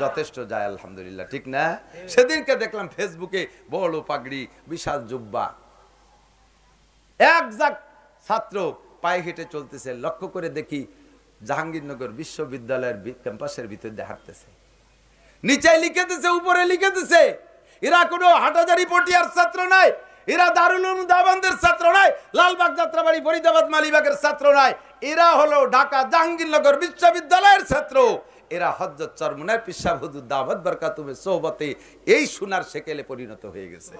S1: যথেষ্ট যায়, আলহামদুলিল্লাহ, ঠিক না? সেদিনকে দেখলাম ফেসবুকে বড় পাগড়ি, বিশাল জুব্বা, একজাক ছাত্র পায়ে হেঁটে চলতেছে, লক্ষ্য করে দেখি জাহাঙ্গীরনগর বিশ্ববিদ্যালয়ের ক্যাম্পাসের ভিতর দিয়ে হাঁটতেছে, নিচে লিখে দিছে, উপরে লিখে দিছে, এরা কোনো হাটাজারি পটিয়ার ছাত্র নাই, এরা দারুল উলুম দেওবন্দের ছাত্র নাই, লালবাগ যাত্রাবাড়ি ফরিদাবাদ মালিবাগের ছাত্র নাই, এরা হলো ঢাকা জাহাঙ্গীরনগর বিশ্ববিদ্যালয়ের ছাত্র। এরা হযরত চরমুনার পীর সাহেব হুজুর দাওয়াত বরকাতুমের সোহবতে এই সোনার সেকেলে পরিণত হয়ে গেছে।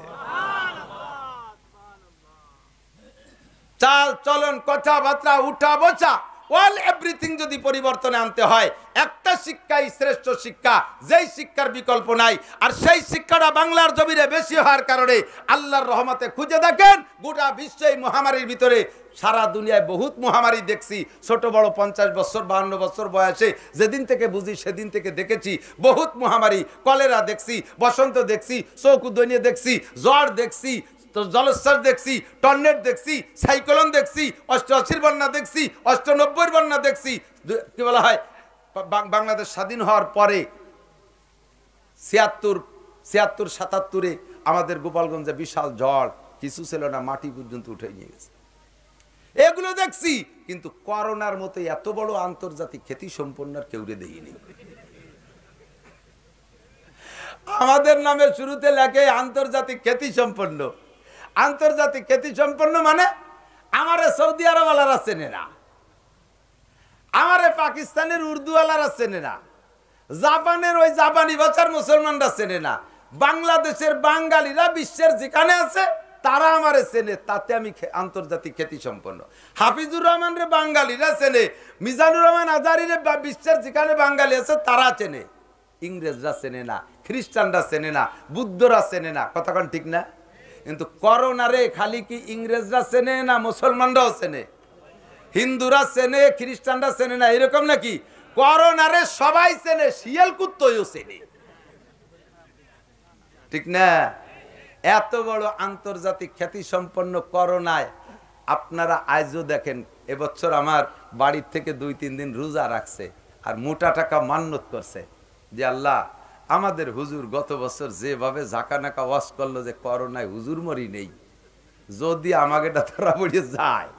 S1: চাল চলন কথাবার্তা উঠা বসা অল এভরিথিং যদি পরিবর্তনে আনতে হয়, একটা শিক্ষাই শ্রেষ্ঠ শিক্ষা, যেই শিক্ষার বিকল্প নাই। আর সেই শিক্ষাটা বাংলার জমিনে বেশি হওয়ার কারণে আল্লাহর রহমতে খুঁজে দেখেন গোটা বিশ্বে মহামারীর ভিতরে, সারা দুনিয়ায় বহুত মহামারী দেখছি, ছোট বড় 50 বছর 52 বছর বয়সে যেদিন থেকে বুঝি সেদিন থেকে দেখেছি বহুত মহামারী। কলেরা দেখছি, বসন্ত দেখছি, চৌকুদনীয় দেখছি, জ্বর দেখছি, জলস্বর দেখছি, টর্নেট দেখছি, সাইক্লোন দেখছি, 88 বন্যা দেখছি, 98 বন্যা দেখছি। কি বলা হয়, বাংলাদেশ স্বাধীন হওয়ার পরে 76, 77 আমাদের গোপালগঞ্জে বিশাল ঝড়, কিছু ছিল না, মাটি পর্যন্ত উঠে নিয়ে গেছে। এগুলো দেখছি, কিন্তু করোনার মতো এত বড় আন্তর্জাতিক খ্যাতি সম্পন্ন কেউ দেয়নি। আমাদের নামের শুরুতে লেখে আন্তর্জাতিক খ্যাতি সম্পন্ন। আন্তর্জাতিক খ্যাতি সম্পন্ন মানে আমারে সৌদি আরবওয়ালারা চেনে না, আমারে পাকিস্তানের উর্দুওয়ালারা চেনে না, জাপানের ওই জাপানি ভাষার মুসলমানরা চেনে না, বাংলাদেশের বাঙালিরা বিশ্বের যেখানে আছে তারা আমারে চেনে, তাতে আমি আন্তর্জাতিক খ্যাতি সম্পন্ন। হাফিজুর রহমান রে বাঙালিরা চেনে, মিজানুর রহমান আজারি রে বিশ্বের যেখানে বাঙালি আছে তারা চেনে, ইংরেজরা চেনে না, খ্রিস্টানরা চেনে না, বুদ্ধরা চেনে না। কথাক্ষণ ঠিক না? কিন্তু করোনারে খালি কি ইংরেজরা চেনে না মুসলমানরাও চেনে, হিন্দুরা চেনে, খ্রিস্টানরা চেনে না, এরকম নাকি? করোনারে সবাই চেনে, শিয়াল কুত্তও চেনে, ঠিক না? এত বড় আন্তর্জাতিক খ্যাতি সম্পন্ন করোনায় আপনারা আজও দেখেন, এবছর আমার বাড়ির থেকে 2-3 দিন রোজা রাখছে আর মোটা টাকা মান্নত করছে যে আল্লাহ আমাদের হুজুর গত বছর যেভাবে ঝাঁকানাকা ওয়াশ করলো যে করোনায় হুজুর মরি নেই, যদি আমাকে ধরা পড়ে যায়,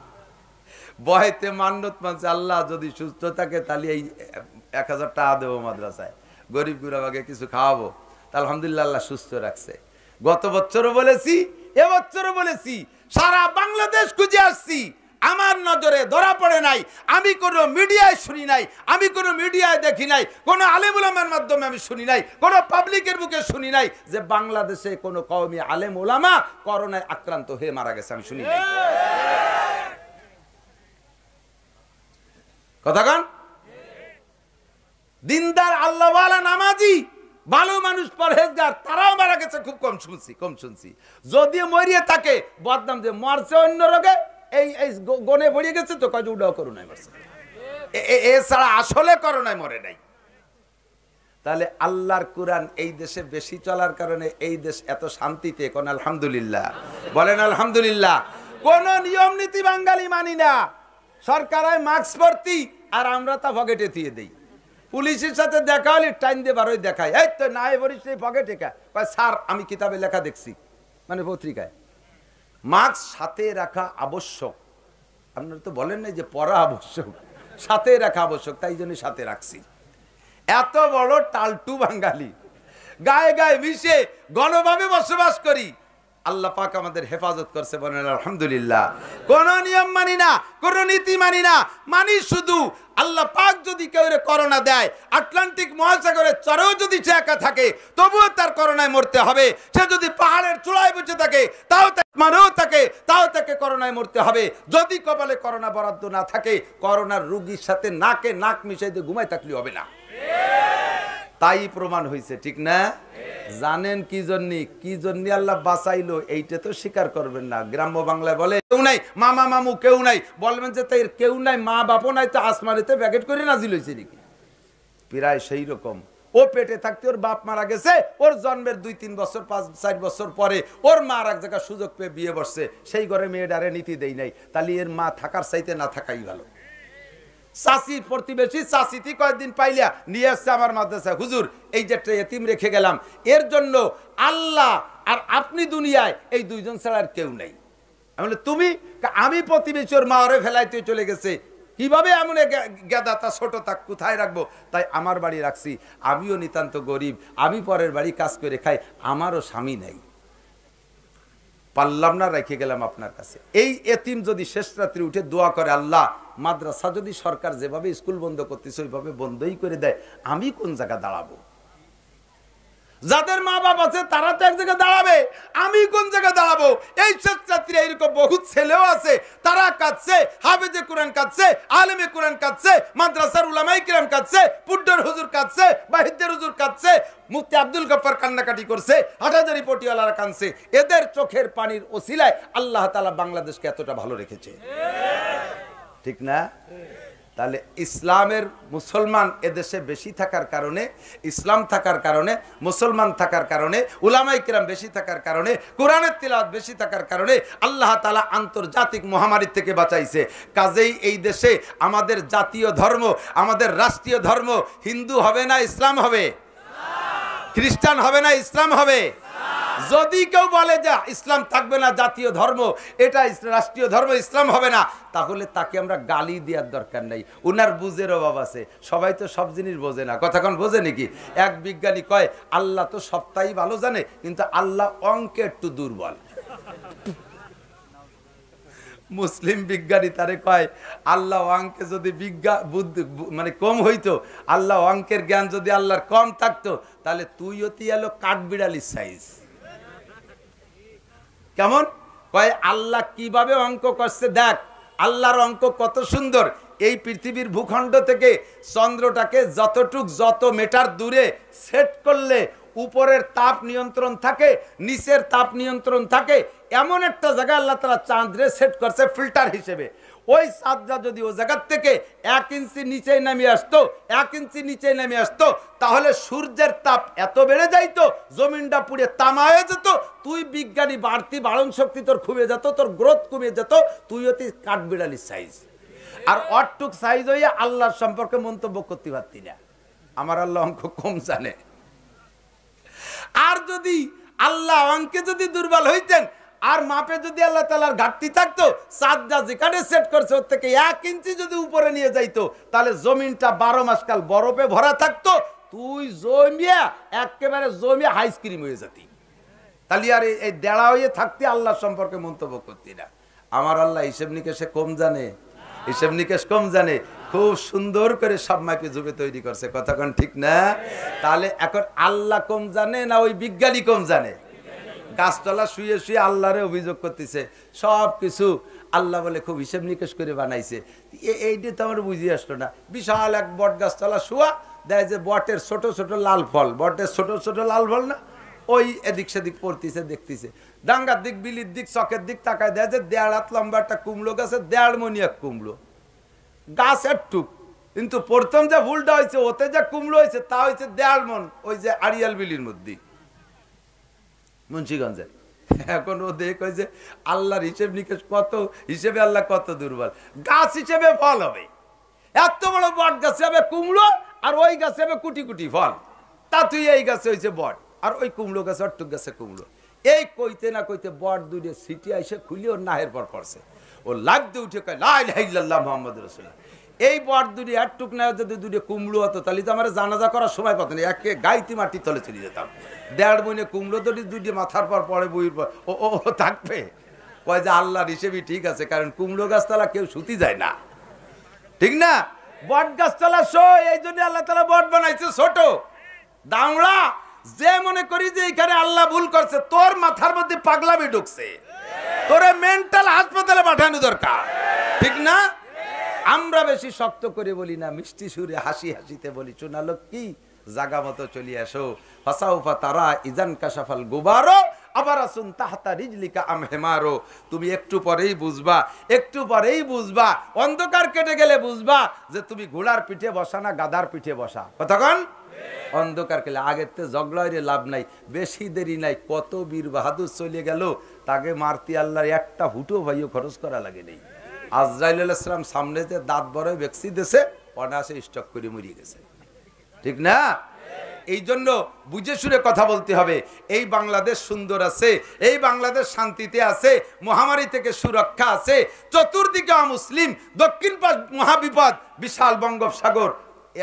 S1: বয়তে মান্নত মানছে আল্লাহ যদি সুস্থ থাকে তাহলে এই 1000 টাকা দেবো মাদ্রাসায়, গরিব গুরাবাকে কিছু খাওয়াবো। আলহামদুলিল্লাহ আল্লাহ সুস্থ রাখছে। গত বছরও বলেছি, এবছরও বলেছি, সারা বাংলাদেশ খুঁজে আসছি, আমার নজরে ধরা পড়ে নাই, আমি কোনো মিডিয়ায় শুনি নাই, আমি কোনো মিডিয়ায় দেখি নাই, কোনো আলেম ওলামার মাধ্যমে আমি শুনি নাই, কোনো পাবলিকের মুখে শুনি নাই যে বাংলাদেশে কোনো কওমি আলেম ওলামা করোনায় আক্রান্ত হয়ে মারা গেছে, আমি শুনি নাই। কথা কন? দিনদার আল্লাহওয়ালা নামাজি ভালো মানুষ পরহেজগার তারাও মারা গেছে, খুব কম শুনছি। যদি মরিয়ে থাকে বদনাম যে মরছে অন্য রোগে, এই গনে ভরিয়ে গেছে তো কাজ উডাও করোনায় মরছে, এছাড়া আসলে করোনায় মরে নাই। তাহলে আল্লাহর কোরআন এই দেশে বেশি চলার কারণে এই দেশ এত শান্তিতে। কোন আলহামদুলিল্লাহ বলেন, আলহামদুলিল্লাহ। কোন নিয়ম নীতি বাঙালি মানি না, সরকার মাস্ক ভর্তি আর আমরা তা পকেটে দিয়ে দেই। পুলিশের সাথে দেখা হলে টাইম দিয়ে বারোই দেখায়, এই তো নাই বলিস পকেটে কয় স্যার আমি কিতাবে লেখা দেখছি, মানে পত্রিকায়। মাস্ক সাথে রাখা আবশ্যক, আপনারা তো বলেন নাই যে পরা আবশ্যক, সাথে রাখা আবশ্যক, তাই জন্য সাথে রাখছি। এত বড় টালটু বাঙালি, গায়ে গায়ে মিশে গণভাবে বসবাস করি, আল্লাহ পাক আমাদের হেফাজত করছে, বলেন আলহামদুলিল্লাহ। কোন নিয়ম মানি না, কোন নীতি মানি না, মানি শুধু আল্লাহ পাক যদি কেউ করোনা দেয়, আটলান্টিক মহাসাগরের চরেও যদি সে একা থাকে তবুও তার করোনায় মরতে হবে। সে যদি পাহাড়ের চূড়ায় বসে থাকে তাও মানেও থাকে, তাও তাকে করোনায় মরতে হবে। যদি কপালে করোনা বরাদ্দ না থাকে, করোনার রোগীর সাথে নাকে নাক মিশাই দিয়ে ঘুমাই থাকলে হবে না। তাই প্রমাণ হয়েছে, ঠিক না? জানেন কি জন্য আল্লাহ বাঁচাইলো, এইটা তো স্বীকার করবেন না। গ্রাম্য বাংলায় বলে কেউ নাই, মামা মামু কেউ নাই, বলবেন যে তাই কেউ নাই, মা বাপও নাই, তো আসমানিতে প্যাকেট করে নাজিল হয়েছে নাকি? প্রায় সেই রকম। ও পেটে থাকতে ওর বাপ মারা গেছে, ওর জন্মের 2-3 বছর 5-4 বছর পরে ওর মা আর এক জায়গায় সুযোগ পেয়ে বিয়ে বসছে, সেই ঘরে মেয়েটারে নীতি দেই নাই, তাহলে এর মা থাকার চাইতে না থাকাই ভালো। চাষি প্রতিবেশী চাষিতি কয়েকদিন পাইলা নিয়ে আসছে আমার মাদ্রাসায়, হুজুর এই যে একটা এতিম রেখে গেলাম, এর জন্য আল্লাহ আর আপনি দুনিয়ায় এই দুইজন ছাড়া আর কেউ নেই। আমি বলি তুমি, আমি প্রতিবেশী ওর মা ওরে ফেলাইতে চলে গেছে, কিভাবে এমন গেদা তা ছোট তাক কোথায় রাখবো, তাই আমার বাড়ি রাখছি। আমিও নিতান্ত গরিব, আমি পরের বাড়ি কাজ করে খাই, আমারও স্বামী নেই, পারলাম না, রেখে গেলাম আপনার কাছে। এই এতিম যদি শেষ রাত্রি উঠে দোয়া করে, আল্লাহ মাদ্রাসা যদি সরকার যেভাবে স্কুল বন্ধ করতেছে ওইভাবে বন্ধই করে দেয়, আমি কোন জায়গা দাঁড়াবো? যাদের মা বাপ আছে তারা তো এক জায়গায় দাঁড়াবে, আমি কোন জায়গায় দাঁড়াবো? এই ছাত্রী এরকম বহু ছেলেও আছে, তারা কাঁদছে, হাফেজে কোরআন কাঁদছে, আলেমে কোরআন কাঁদছে, মাদ্রাসার উলামায়ে কিরাম কাঁদছে, পুড্ডর হুজুর কাঁদছে, বাহিদের হুজুর কাঁদছে, মুফতি আব্দুল গফফার কান্নাকাটি করছে, হাটাজারি পটিয়ালারা কাঁদছে। এদের চোখের পানির ওসিলায় আল্লাহ তাআলা বাংলাদেশকে এতটা ভালো রেখেছে, ঠিক না? তাহলে ইসলামের মুসলমান এদেশে বেশি থাকার কারণে, ইসলাম থাকার কারণে, মুসলমান থাকার কারণে, উলামায়ে কিরাম বেশি থাকার কারণে, কোরআনের তিলাওয়াত বেশি থাকার কারণে আল্লাহ তাআলা আন্তর্জাতিক মহামারী থেকে বাঁচাইছে। কাজেই এই দেশে আমাদের জাতীয় ধর্ম, আমাদের রাষ্ট্রীয় ধর্ম হিন্দু হবে না ইসলাম হবে, খ্রিস্টান হবে না ইসলাম হবে। যদি কেউ বলে যে ইসলাম থাকবে না, জাতীয় ধর্ম এটা রাষ্ট্রীয় ধর্ম, ইসলাম হবে না, তাহলে তাকে আমরা গালি দেওয়ার দরকার নাই, উনার বুঝের অভাব আছে। সবাই তো সব জিনিস বোঝে না, কথা কোন বোঝে নাকি? এক বিজ্ঞানী কয় আল্লাহ তো সবটাই ভালো জানে, কিন্তু আল্লাহ অঙ্কে একটু দুর্বল। মুসলিম বিজ্ঞানী তারে কয় আল্লাহ অঙ্কে যদি বুদ্ধি মানে কম হইতো, আল্লাহ অঙ্কের জ্ঞান যদি আল্লাহর কম থাকতো, তাহলে তুই অতি এলো কাঠবিড়ালির সাইজ। কেমন কয় আল্লাহ কিভাবে অঙ্ক করছে দেখ, আল্লাহর অঙ্ক কত সুন্দর। এই পৃথিবীর ভূখণ্ড থেকে চন্দ্রটাকে যত মিটার দূরে সেট করলে উপরের তাপ নিয়ন্ত্রণ থাকে, নিচের তাপ নিয়ন্ত্রণ থাকে, এমন একটা জায়গা আল্লাহ তাআলা চাঁদরে সেট করছে ফিল্টার হিসেবে। ওই চাঁদটা যদি ও জায়গার থেকে 1 ইঞ্চি নিচে নামিয়ে আসতো, 1 ইঞ্চি নিচে নামিয়ে আসতো, তাহলে সূর্যের তাপ এত বেড়ে যাইতো, জমিনটা পুড়ে তামা হয়ে যেত। তুই বিজ্ঞানী, বাড়তি বাড়ন শক্তি তোর কমে যেত, তোর গ্রোথ কমে যেত, তুই অতি কাঠবিড়ালির সাইজ। আর অটুক সাইজ হইয়া আল্লাহর সম্পর্কে মন্তব্য করতে পারতি না। আমার আল্লাহ অঙ্ক কম জানে। আর যদি আল্লাহ অঙ্কে যদি দুর্বল হইতেন, আর মাপে যদি আল্লাহ তাআলার ঘাটতি থাকতো, চাঁদটা যেখানে সেট করছে ওর থেকে 1 ইঞ্চি যদি উপরে নিয়ে যাইতো, তাহলে জমিনটা 12 মাস কাল বরফে ভরা থাকতো, তুই জমিয়া একেবারে জমিয়া আইসক্রিম হয়ে যেতি। তাহলে আর এই দেড়া হয়ে থাকতে আল্লাহ সম্পর্কে মন্তব্য করতি না। আমার আল্লাহ হিসেব নিকেশে কম জানে, হিসেব নিকেশ কম জানে, খুব সুন্দর করে সব মাপে জুবে তৈরি করছে, কথা কোন ঠিক না? তাহলে এখন আল্লাহ কম জানে না ওই বিজ্ঞানী কম জানে? গাছতলা শুয়ে শুয়ে আল্লাহরে অভিযোগ করতেছে, সব কিছু আল্লাহ বলে খুব হিসেব নিকেশ করে বানাইছে। এইটা তো আমার বুঝিয়ে আসলো না। বিশাল এক বট গাছতলা শোয়া, দেয় যে বটের ছোট ছোট লাল ফল, বটের ছোট ছোট লাল ফল না, ওই এদিক সেদিক পড়তেছে, দেখতেছে, ডাঙ্গার দিক, বিলির দিক, চকের দিক তাকায়, দেয় যে 1.5 হাত লম্বা একটা কুমড়ো গাছে 1.5 মণ এক কুমড়ো গাছ একটুক, কিন্তু প্রথম যে ভুলটা হয়েছে, ওতে যে কুমড়ো হয়েছে তা হয়েছে 1.5 মণ, ওই যে আড়িয়াল বিলির মধ্যে মুন্সিগঞ্জে। এখন ও দেখ ওই যে আল্লাহর হিসেব নিকেশ কত, হিসেবে আল্লাহ কত দুর্বল। গাছ হিসেবে ফল হবে, এত বড় বট গাছে হবে কুমড়ো, আর ওই গাছে হবে কুটি কুটি ফল। তা তুই এই গাছে হয়েছে বট, আর ওই কুমড়ো গাছে অট্টুক গাছে কুমড়ো। এই কইতে না কইতে বট দুইটা সিটি আইসে খুলি ওর নাহের পর পড়ছে। ও লাগতে উঠে কয় লা ইলাহা ইল্লাল্লাহ মুহাম্মাদুর রাসূলুল্লাহ। এই বট দুটি একটুক না যদি দুটো কুমড়ো হতো, তাহলে তো আমার জানাজা করার সময় পাত না, একে গাইতি মাটি তলে চলে যেতাম। 1.5 মণে কুমড়ো দুটি মাথার পর পরে বইয়ের পর ও থাকবে। কয় যে আল্লাহর হিসেবেই ঠিক আছে, কারণ কুমড়ো গাছতলা কেউ শুতি যায় না, ঠিক না? বট গাছতলা শো, এই জন্য আল্লাহ তাআলা বট বানাইছে ছোট দামড়া। যে মনে করি যে এখানে আল্লাহ ভুল করছে, তোর মাথার মধ্যে পাগলামি ঢুকছে, তোরে মেন্টাল হাসপাতালে পাঠানো দরকার, ঠিক না? আমরা বেশি শক্ত করে বলি না, মিষ্টি সুরে হাসি হাসিতে বলি, শোনালো কি জাগা মতো চলে আসো, ফাসাউফা তারা ইজান কাশাফাল গুবারো আবার আসুন তাহতা রিজলিকা আমহেমারো। তুমি একটু পরেই বুঝবা, একটু পরেই বুঝবা, অন্ধকার কেটে গেলে বুঝবা যে তুমি ঘোড়ার পিঠে বসা না গাধার পিঠে বসা, কতক্ষণ অন্ধকার কেলে। আগের তো জগলাইরে লাভ নাই, বেশি দেরি নাই, কত বীর বাহাদুর চলে গেল, তাকে মারতে আল্লাহর একটা ফুটো ভাইও খরচ করা লাগে নেই। আজরাইল আলাইহিস সালাম সামনে যে দাঁত বড় ব্যক্তি দেশে অনাসে স্টক করে মরিয়ে গেছে, ঠিক না? এই জন্য বুঝে শুনে কথা বলতে হবে। এই বাংলাদেশ সুন্দর আছে, এই বাংলাদেশ শান্তিতে আছে, মহামারী থেকে সুরক্ষা আছে, চতুর্দিকে মুসলিম, দক্ষিণ পাশ মহাবিপদ, বিশাল বঙ্গোপসাগর,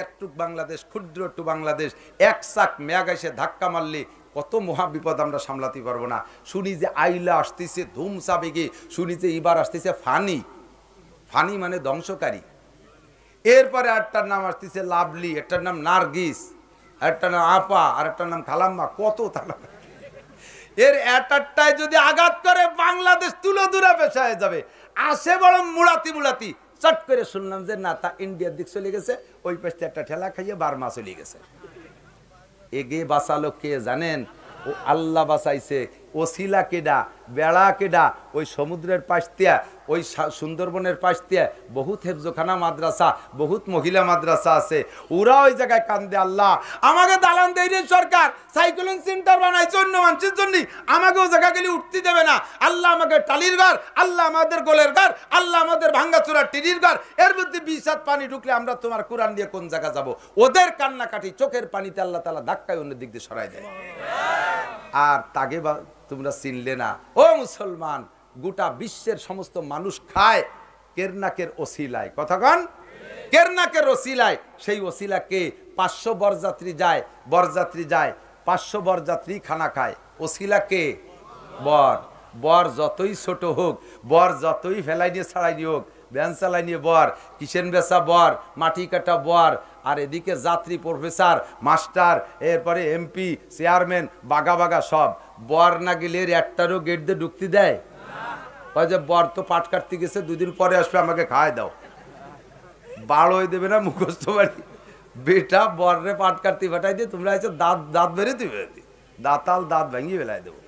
S1: একটুক বাংলাদেশ, ক্ষুদ্র একটু বাংলাদেশ, এক চাক মেঘ এসে ধাক্কা মারলে কত মহাবিপদ আমরা সামলাতে পারবো না। শুনি যে আইলা আসতেছে ধুমসা বেগে, শুনি যে এবার আসতেছে ফানি, ফানি মানে ধ্বংসকারী, এরপরে আরটার নাম আসতেছে লাভলি, এটার নাম নার্গিস, একটা নাম আপা, আর একটা নাম খালাম্মা, কত তালা। এর একটাই যদি আঘাত করে বাংলাদেশ তুলো দূরে পেশায় যাবে। আসে বড় মুড়াতি মুড়াতি, চট করে শুনলাম যে না, তা ইন্ডিয়ার দিক চলে গেছে, ওই পাশে একটা ঠেলা খাইয়ে বার্মা চলে গেছে। এগে বাঁচালো কে জানেন? ও আল্লাহ বাঁচাইছে। ওসিলা কেডা, বেড়া কেডা, ওই সমুদ্রের পাশ দিয়া, ওই সুন্দরবনের পাশ দিয়া বহুত হেফজোখানা মাদ্রাসা, বহুত মহিলা মাদ্রাসা আছে। ওরা ওই জায়গায় কান্দে, আল্লাহ আমাকে দালান দেয় রে সরকার, সাইক্লোন সেন্টার বানাইছে অন্য মানুষের জন্য, আমাকে ও জায়গা গেলে উঠতে দেবে না। আল্লাহ আমাকে টালির ঘর, আল্লাহ আমাদের গোলের ঘর, আল্লাহ আমাদের ভাঙ্গাচোরা টিরির ঘর, এর মধ্যে 20 হাত পানি ঢুকলে আমরা তোমার কোরআন দিয়ে কোন জায়গা যাব? ওদের কান্নাকাটি চোখের পানিতে আল্লাহ তাআলা ধাক্কায় অন্য দিক দিয়ে সরাই দেয়। আর তাকে তোমরা চিনলে না। ও মুসলমান, গোটা বিশ্বের সমস্ত মানুষ খায় কেরনাকের ওসিলায়। কথা কন, কেরনাকের ওসিলায়। সেই ওসিলাকে 500 বরযাত্রী যায়, 500 বরযাত্রী খানা খায়। ওসিলাকে বর, বর যতই ছোট হোক, বর যতই ফেলাই নিয়ে ছাড়াই নিয়ে হোক, ভ্যান চালাই নিয়ে বর, কিচেন বেচা বর, মাটি কাটা বর, আর এদিকে যাত্রী, প্রফেসর, মাস্টার, এরপরে এমপি, চেয়ারম্যান, বাগা বাগা সব। বর না গেলে একটারও গেট দিয়ে ঢুকতে দেয়? ওই যে বর তো পাট কাটতে গেছে, 2 দিন পরে আসবে, আমাকে খাওয়াই দাও। বাড়োই দেবে না মুখস্থ বাড়ি বেটা, বররে পাট কাটতে ফাটাই দিয়ে তোমরা এসে দাঁত বেরে দিবে, দাঁতাল দাঁত ভেঙে বেলায় দেবো,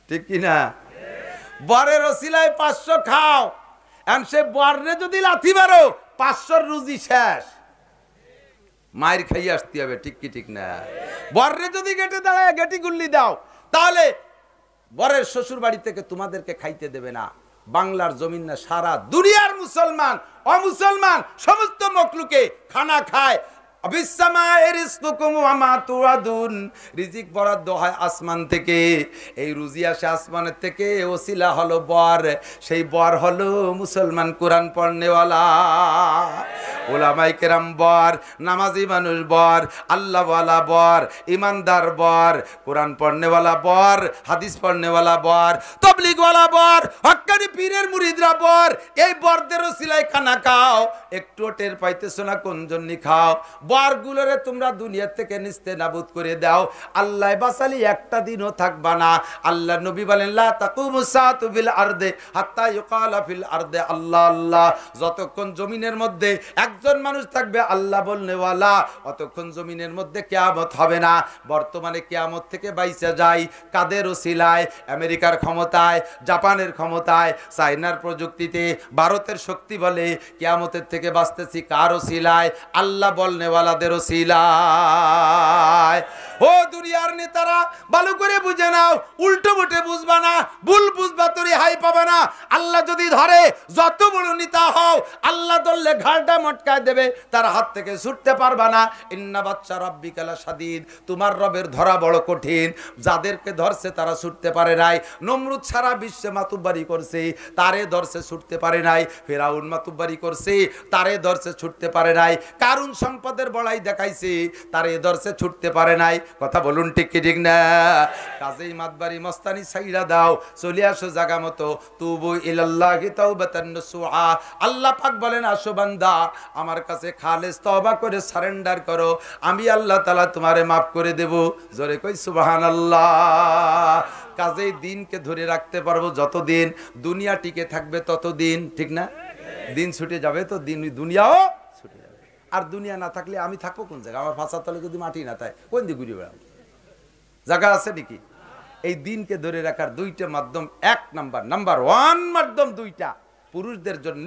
S1: ঠিক কিনা? বরের ওসিলায় 500 খাও, সে বররে যদি লাথি মারো 500 রুজি শেষ, মায়ের খাইয়ে আসতে হবে, ঠিক কি ঠিক না? বররে যদি গেটে দাঁড়ায় গেটি গুল্লি দাও, তাহলে বরের শ্বশুর বাড়ি থেকে তোমাদেরকে খাইতে দেবে না। বাংলার জমিন না, সারা দুনিয়ার মুসলমান অমুসলমান সমস্ত মখলুকে খানা খায়। রিজিক বরাদ্দ হয় আসমান থেকে, এই রুজি আসে আসমানের থেকে। ওসিলা হলো বর, সেই বর হলো মুসলমান কোরআন পড়নেওয়ালা, ওলামায়ে কেরাম বর, নামাজি মানুষ বর, আল্লাহওয়ালা বর, ইমানদার বর, কোরআন পড়নেওয়ালা বর, হাদিস পড়নেওয়ালা বর, তাবলীগওয়ালা বর, হক্কানি পীরের মুরিদরা বর। এই বরদের ওসিলায় খানা খাও। একটু টের পাইতেছো না কোন জন্য খাও? বরগুলোরে তোমরা দুনিয়া থেকে নিস্তে নাবুদ করে দাও। আল্লাহ বাসালি একটা দিনও থাকবা না। আল্লাহ নবী বলেন, লা তাকুমুস সাআতু ফিল আরদে হাত্তা ইউকালা ফিল আরদে আল্লাহ আল্লাহ। যতক্ষণ জমিনের মধ্যে একজন মানুষ থাকবে আল্লাহ বলনেওয়ালা, অতক্ষণ জমিনের মধ্যে কিয়ামত হবে না। বর্তমানে কিয়ামত থেকে বাইসা যায় কাদের ওসিলায়? আমেরিকার ক্ষমতায়, জাপানের ক্ষমতায়, চায়নার প্রযুক্তিতে, ভারতের শক্তি বলে কিয়ামতের থেকে বাঁচতেছি কার ওসিলায়? আল্লাহ বলনেওয়ালাদের ওসিলায়। ও দুনিয়ার নেতারা, ভালো করে বুঝে নাও, উল্টো বুটে বুঝবা না, ভুল বুঝবা তো রেহাই পাবে না। আল্লাহ যদি ধরে, যত বড় নেতা হও, আল্লাহ ধরলে ঘাড়টা মটকায় দেবে, তার হাত থেকে ছুটতে পারবা না। ইন্না বাচ্চা রাব্বিকা লাশাদীদ, তোমার রবের ধরা বড় কঠিন। যাদেরকে ধরছে তারা ছুটতে পারে নাই। নমরুদ সারা বিশ্বে মাতুব্বারি করছে, তারে ধরছে ছুটতে পারে নাই। ফেরাউন মাতুব্বারি করছে, তারে ধরছে ছুটতে পারে নাই। কারুন সম্পদের বড়াই দেখাইছে, তারে ধরছে ছুটতে পারে নাই। কথা বলুন ঠিক কি ঠিক না? কাজেই মাতবারি মস্তানি ছাইড়া দাও, চলে আসো জায়গা মতো। তুবু ইলাল্লাহি তাওবাতান নাসুহা। আল্লাহ পাক বলেন, আসো বান্দা, আমার কাছে খালেস তওবা করে সারেন্ডার করো, আমি আল্লাহ তাআলা তোমারে মাফ করে দেব। জোরে কই সুবহানাল্লাহ। কাজেই দিনকে ধরে রাখতে পারবো যতদিন দুনিয়া টিকে থাকবে ততদিন, ঠিক না? দিন ছুটে যাবে তো দুনিয়াও ছুটে যাবে। আর দুনিয়া না থাকলে আমি থাকবো কোন জায়গায়? আমার ফাঁসার তলে যদি মাটি না থাকে, কোন দিকে ঘুরে বেড়াবো? জায়গা আছে নাকি? এই দিনকে ধরে রাখার 2টা মাধ্যম। এক নাম্বার 1 মাধ্যম 2টা, পুরুষদের জন্য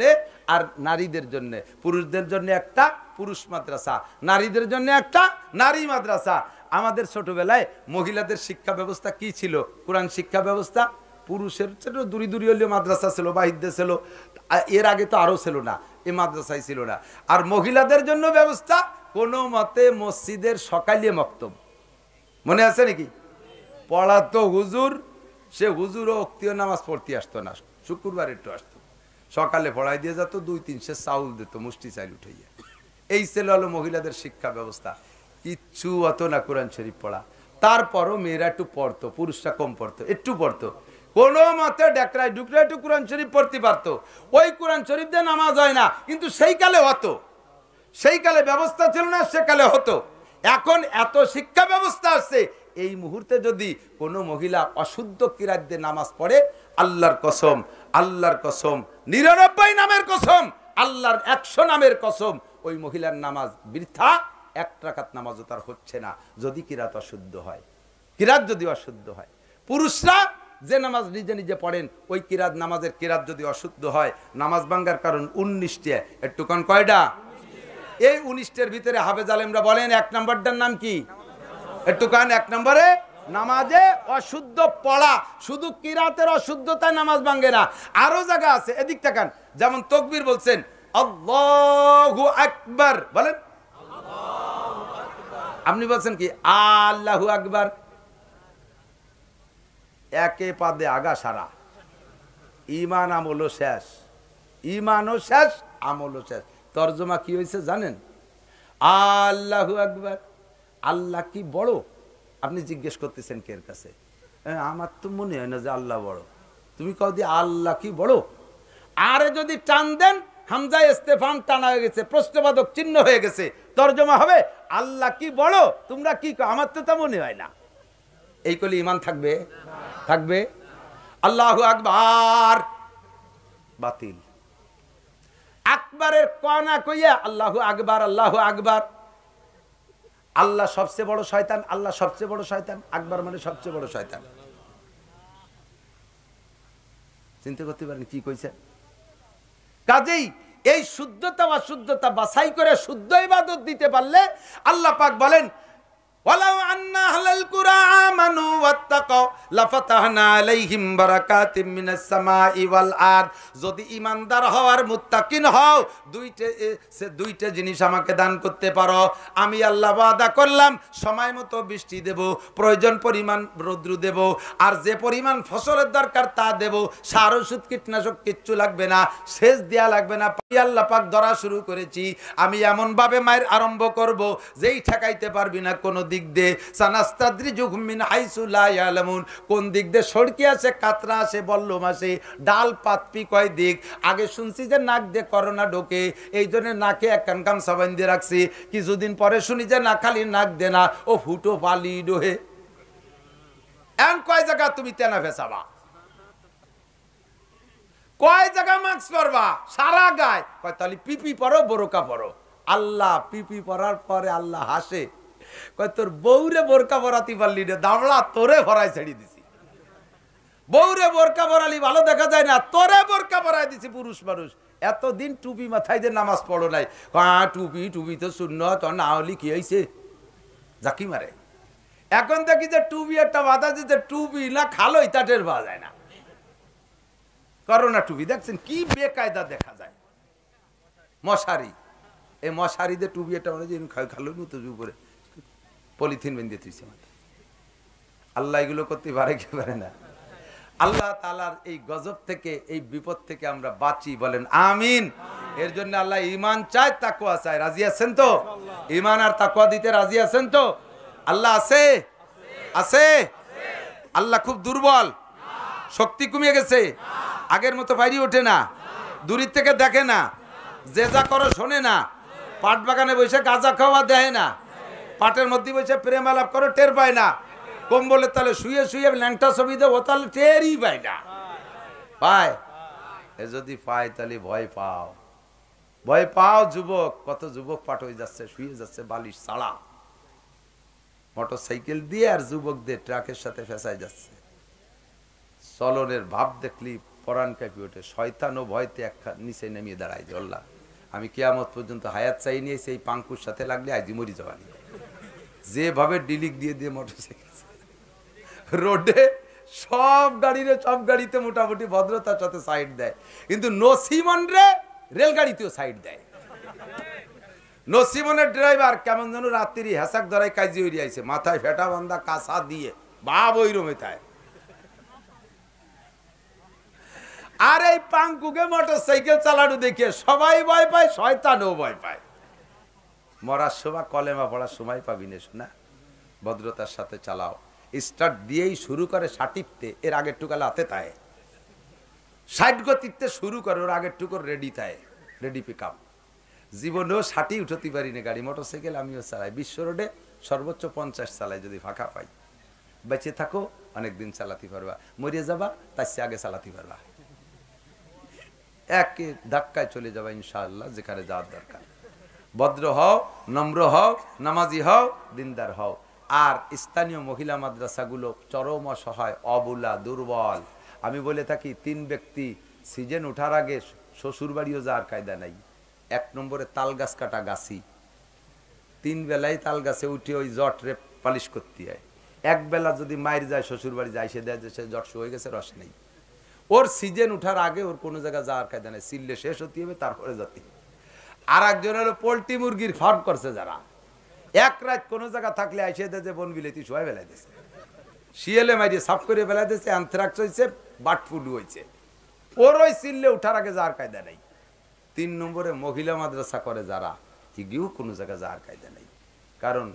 S1: আর নারীদের জন্য। পুরুষদের জন্য একটা পুরুষ মাদ্রাসা, নারীদের জন্য একটা নারী মাদ্রাসা। আমাদের ছোটবেলায় মহিলাদের শিক্ষা ব্যবস্থা কি ছিল? কোরআন শিক্ষা ব্যবস্থা। পুরুষের ছোট দূরি দূরি হলেও মাদ্রাসা ছিল, বাহিদ্যে ছিল, এর আগে তো আরও ছিল না, এই মাদ্রাসায় ছিল না। আর মহিলাদের জন্য ব্যবস্থা কোনো মতে মসজিদের সকালে মক্তব, মনে আছে নাকি? পড়াতো হুজুর, সে হুজুরও অক্তীয় নামাজ পড়তে আসতো না, শুক্রবার একটু আসতো, সকালে পড়াই দিয়ে যেত, 2-3 সে চাউল দিত, মুষ্টি চাইল উঠাইয়া। এই ছিল হলো মহিলাদের শিক্ষা ব্যবস্থা। কিচ্ছু অত না কোরআন শরীফ পড়া। তারপরও মেয়েরা একটু পড়তো, পুরুষরা কম পড়তো, একটু পড়তো। কোনো মতে ডেকরায় ডুকরা একটু কোরআন শরীফ পড়তে পারতো। ওই কোরআন শরীফ দিয়ে নামাজ হয় না, কিন্তু সেই কালে হতো। সেই কালে ব্যবস্থা ছিল না, সেকালে হতো। এখন এত শিক্ষা ব্যবস্থা আছে, এই মুহূর্তে যদি কোনো মহিলা অশুদ্ধ কিরাত দিয়ে নামাজ পড়ে, আল্লাহর কসম, আল্লাহর কসম, 99 নামের কসম, আল্লাহর 100 নামের কসম, ওই মহিলার নামাজ বৃথা, 1 রাকাত নামাজও তার হচ্ছে না, যদি কিরাত অশুদ্ধ হয়। কিরাত যদি অশুদ্ধ হয়, পুরুষরা যে নামাজ নিজে নিজে পড়েন, ওই কিরাত নামাজের কিরাত যদি অশুদ্ধ হয়, নামাজ ভাঙ্গার কারণ 19টা। একটু কোন কয়টা? এই 19টার ভিতরে হাফেজ আলেমরা বলেন 1 নম্বরটার নাম কি? একটু কান 1 নম্বরে নামাজে অশুদ্ধ পড়া, শুধু কিরাতের অশুদ্ধতায় নামাজ ভাঙ্গে না, আরো জায়গা আছে, এদিক তাকান। যেমন তাকবীর বলছেন আল্লাহু আকবার, বলেন আপনি বলছেন কি আল্লাহু আকবার, একে পাদে আগা সারা, ইমান আমলও শেষ, ইমানও শেষ, আমলও শেষ। তরজমা কি হয়েছে জানেন? আল্লাহু আকবার, আল্লাহ কি বড়? আপনি জিজ্ঞেস করতেছেন কে কাছে? আমার তো মনে হয় না যে আল্লাহ বড়। তুমি কও দি আল্লাহ কি বড়? আরে যদি টান দেন, হামজা ইস্তেফাম টানা হয়ে গেছে, প্রশ্নবাদক চিহ্ন হয়ে গেছে, তরজমা হবে আল্লাহ কি বড়? তোমরা কি কও? আমার তো তা মনে হয় না। এই করলে ইমান থাকবে? থাকবে? আল্লাহু আকবার বাতিল। আকবরের কনা কইয়া আল্লাহু আকবার, আল্লাহু আকবার। আল্লাহ সবচেয়ে বড় শয়তান, আল্লাহ সবচেয়ে বড় শয়তান, আকবর মানে সবচেয়ে বড় শয়তান। চিন্তা করতে পারেন কি কইছে? কাজেই এই শুদ্ধতা অশুদ্ধতা বাছাই করে শুদ্ধ ইবাদত দিতে পারলে আল্লাহ পাক বলেন ওয়ালাউ আন্না আহলাল কুরা আমানু ওয়াত্তাকাও লাফাতাহনা আলাইহিম বারাকাতিম মিনাস সামাই ওয়াল আরদ। যদি ঈমানদার হওয়ার মুত্তাকিন হও, দুইটা জিনিস আমাকে দান করতে পারো, আমি আল্লাহ ওয়াদা করলাম সময় মতো বৃষ্টি দেব, প্রয়োজন পরিমাণ রৌদ্র দেব, আর যে পরিমাণ ফসলের দরকার তা দেব, সার ওষুধ কীটনাশক কিচ্ছু লাগবে না, সেচ দেয়া লাগবে না। আল্লাহ পাক ধরা শুরু করেছি, আমি এমন ভাবে মায়ের আরম্ভ করব যেই ঠেকাইতে পারবি না কোনো দিক দিয়ে। সানাস্তাদ্রিজুহুম মিন হাইসু লা ইয়ালামুন, কোন দিক দিয়ে সড়কি আছে, কাতরা আছে, বল্লম আছে, ডাল পাতপি কয় দিক। আগে শুনছি যে নাক দিয়ে করোনা ঢোকে, এই জন্য নাকে এক কান কান সাবান দিয়ে রাখছি। কিছুদিন পরে শুনি যে না, খালি নাক দে না, ও ফুটো পালি ডোহে। এমন কয় জায়গা তুমি তেনা ফেসাবা, কয় জায়গা মাস্ক পরবা, সারা গায় কয় তাহলে পিপি পরো, বোরকা পরো। আল্লাহ পিপি পরার পরে আল্লাহ হাসে, কয় তোর বউরে বোরকা পরাতে পারলি রে দামড়া, তোরে ভরাই ছেড়ে দিছি। বউরে বোরকা পরালি ভালো দেখা যায় না, তোরে বোরকা পরাই দিছি। পুরুষ মানুষ এতদিন টুপি মাথায় দিয়ে নামাজ পড়ো নাই, টুপি টুপি তো শূন্য, তোর না হলি কি হয়েছে, জাকি মারে। এখন দেখি যে টুপি একটা বাধা দিতে, টুপি না খালোই তা টের পাওয়া যায় না। করোনা টুপি দেখছেন কি বেকায়দা দেখা যায়। মশারি, এই মশারি দিয়ে টুপি একটা খালো নি তো উপরে পলিথিন বেঁধে তুইছে। আল্লাহ এগুলো করতে পারে কি পারে না? আল্লাহ তাআলার এই গজব থেকে, এই বিপদ থেকে আমরা বাঁচি, বলেন আমিন। এর জন্য আল্লাহ ঈমান চায়, তাকওয়া চায়। রাজি আছেন তো? ঈমান আর তাকওয়া দিতে রাজি আছেন তো? আল্লাহ আছে? আছে? আল্লাহ খুব দুর্বল, শক্তি কমিয়ে গেছে, আগের মতো বাইরে ওঠে না, দূরের থেকে দেখে না, যে যা করো শোনে না, পাট বাগানে বসে গাঁজা খাওয়া দেয় না, পাটের মধ্যে বসে প্রেম আলাপ করে টের পায় না, কম্বলের তালে শুয়ে শুয়ে ল্যাংটা ছবি দেয়, ও তাহলে টেরই পায় না। পায়? এ যদি পায় তাহলে ভয় পাও, ভয় পাও। যুবক, কত যুবক পাট হয়ে যাচ্ছে, শুয়ে যাচ্ছে বালিশ ছাড়া, মোটর সাইকেল দিয়ে আর যুবকদের ট্রাকের সাথে ফেসাই যাচ্ছে। চলনের ভাব দেখলি পরাণ কাঁপি ওঠে, শয়তান ও ভয়তে এক নিচে নেমিয়ে দাঁড়ায় যে আল্লাহ আমি কিয়ামত পর্যন্ত হায়াত চাই নিয়ে সেই পাঙ্কুর সাথে লাগলে আজ মরি যাওয়ানি। যেভাবে ডিলিক দিয়ে দিয়ে মোটরসাইকেল রোডে সব গাড়িতে মোটামুটি ভদ্রতার সাথে সাইড দেয়, কিন্তু নসিমন রে রেলগাড়িতেও সাইড দেয়। নসিমনের ড্রাইভার কেমন যেন রাত্রি হেসাক ধরায় কাজি হয়ে আইছে, মাথায় ফেটা বান্ধা কাঁচা দিয়ে বাপ ওই রমে তাই। আর এই পাঙ্কুকে মোটর সাইকেল চালানো দেখে সবাই ভয় পায়, শয়তানও ভয় পায়। মরার সময় কলেমা পড়ার সময় পাবি না শোনা, ভদ্রতার সাথে চালাও। স্টার্ট দিয়েই শুরু করে ষাটিতে, এর আগের টুকালে হাতে তাই 60 গতিতে শুরু করে, ওর আগের টুকুর রেডি তাই, রেডি পিক আপ। জীবনেও 60 উঠতে পারি না গাড়ি, মোটর সাইকেল আমিও চালাই। বিশ্ব রোডে সর্বোচ্চ 50 চালাই যদি ফাঁকা পাই। বেঁচে থাকো অনেকদিন চালাতে পারবা, মরিয়ে যাবা তার চেয়ে আগে চালাতে পারবা। এক ধাক্কায় চলে যাবা ইনশাআল্লাহ যেখানে যাওয়ার দরকার। ভদ্র হও, নম্র হও, নামাজি হও, দিনদার হও। আর স্থানীয় মহিলা মাদ্রাসাগুলো চরম অসহায়, অবলা, দুর্বল। আমি বলে থাকি 3 ব্যক্তি সিজন ওঠার আগে শ্বশুর বাড়িও যাওয়ার কায়দা নাই। 1 নম্বরে তাল গাছ কাটা গাছি, 3 বেলায় তাল গাছে উঠে ওই জটরে পালিশ করতে হয়। 1 বেলা যদি মায়ের যায় শ্বশুর বাড়ি যায়, সে দেয় যে সে জট হয়ে গেছে, রস নেই। ওর সিজন উঠার আগে ওর কোনো জায়গায় যাওয়ার কায়দা নেই, সিললে শেষ হতে হবে তারপরে যেতে। আর একজন হলো পোল্ট্রি মুরগির ফার্ম করছে যারা, 1 রাত কোনো জায়গা থাকলে আইসে দেয় যে বন বিলেতি সবাই বেলাই দিয়েছে, শিয়ালে মাইরে সাফ করে বেলাই দিয়েছে, অ্যানথ্রাক্স হয়েছে, বার্ড ফ্লু হয়েছে। ওর ওই সিললে উঠার আগে যাওয়ার কায়দা নেই। 3 নম্বরে মহিলা মাদ্রাসা করে যারা, এগিয়েও কোনো জায়গায় যাওয়ার কায়দা নেই। কারণ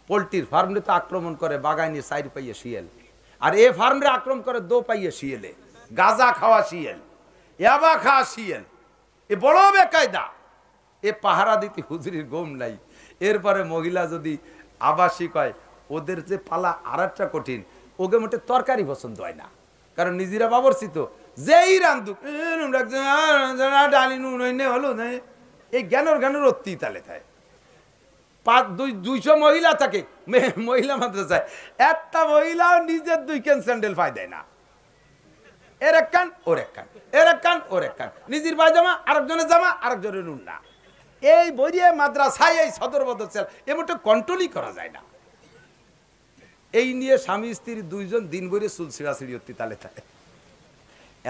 S1: পোল্ট্রির ফার্মে তো আক্রমণ করে বাগাইনি 4 পাইয়ে শিয়াল, আর এ ফার্মে আক্রমণ করে 2 পাইয়ে শিয়ালে। গাঁজা খাওয়া শিয়াল, ইয়াবা খাওয়া শিয়াল, এ বড় বেকায়দা। এ পাহারা দিতে হুজুরির গম নাই। এরপরে মহিলা যদি আবাসিক হয়, ওদের যে পালা আর একটা কঠিন, ওকে মোটে তরকারি পছন্দ হয় না, কারণ নিজেরা বাবরচিত যেই রান্ধুক ডালি নুন হলো না, এই জ্ঞানোর অতি তালে থাকে। 200 মহিলা থাকে মহিলা মাদ্রাসায়, একটা মহিলাও নিজের 2 ক্যান স্যান্ডেল পায় দেয় না। এর এক কান ওর এক কান, এর এক কান ওর এক কান, নিজের পায়জামা আরেকজনের জামা আরেকজনের নুন না। এই বইয়ে মাদ্রাসায় এই সদর বদল এমনটা কন্ট্রোলই করা যায় না। এই নিয়ে স্বামী স্ত্রী 2 জন দিন ভরে চুল ছিঁড়াছিড়ি অতি তালে থাকে।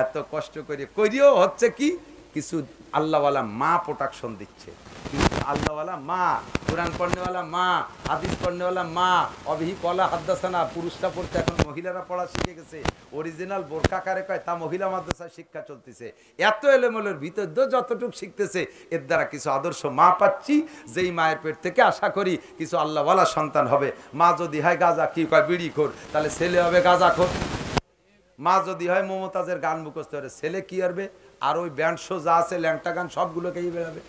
S1: এত কষ্ট করে করিও হচ্ছে কি, কিছু আল্লাহওয়ালা মা প্রোটেকশন দিচ্ছে, কিছু আল্লাহওয়ালা মা, কোরআন পড়নেওয়ালা মা, হাদিস পড়নেওয়ালা মা, অবিহি কলা হাদ্দাসানা, পুরুষরা পড়তে এখন মহিলারা পড়া শিখে গেছে, অরিজিনাল বোরকা কারে কয় তা মহিলা মাদ্রাসায় শিক্ষা চলতেছে। এত এলেমেলের ভিতর যতটুকু শিখতেছে, এর দ্বারা কিছু আদর্শ মা পাচ্ছি, যেই মায়ের পেট থেকে আশা করি কিছু আল্লাহওয়ালা সন্তান হবে। মা যদি হয় গাঁজা কি কয় বিড়ি খোর, তাহলে ছেলে হবে গাঁজা খোর। মা যদি হয় মমতাজের গান মুখস্থ করে, ছেলে কি করবে? আর ওই ব্যান্ড শো যা আছে ল্যাংটা গান সবগুলোকেই বেড়াবে,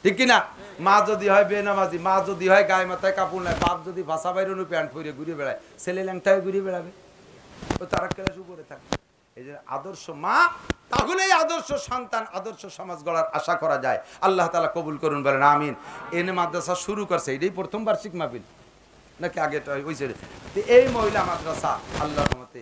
S1: ঠিক কিনা? মা যদি হয় বেনামাজি, মা যদি হয় গায়ে মাথায় কাপড় নেয়, বাপ যদি ভাষা বাইরে প্যান্ট পরে ঘুরে বেড়ায়, ছেলে ল্যাংটায় ঘুরে বেড়াবে, ও তারা ক্লাস উপরে থাকবে। এই যে আদর্শ মা, তাহলেই আদর্শ সন্তান, আদর্শ সমাজ গড়ার আশা করা যায়। আল্লাহ তাআলা কবুল করুন, বলেন আমিন। এনে মাদ্রাসা শুরু করছে, এটাই প্রথম বার্ষিক মাহফিল নাকি আগেটা হয়েছে? এই মহিলা মাদ্রাসা আল্লাহর রহমতে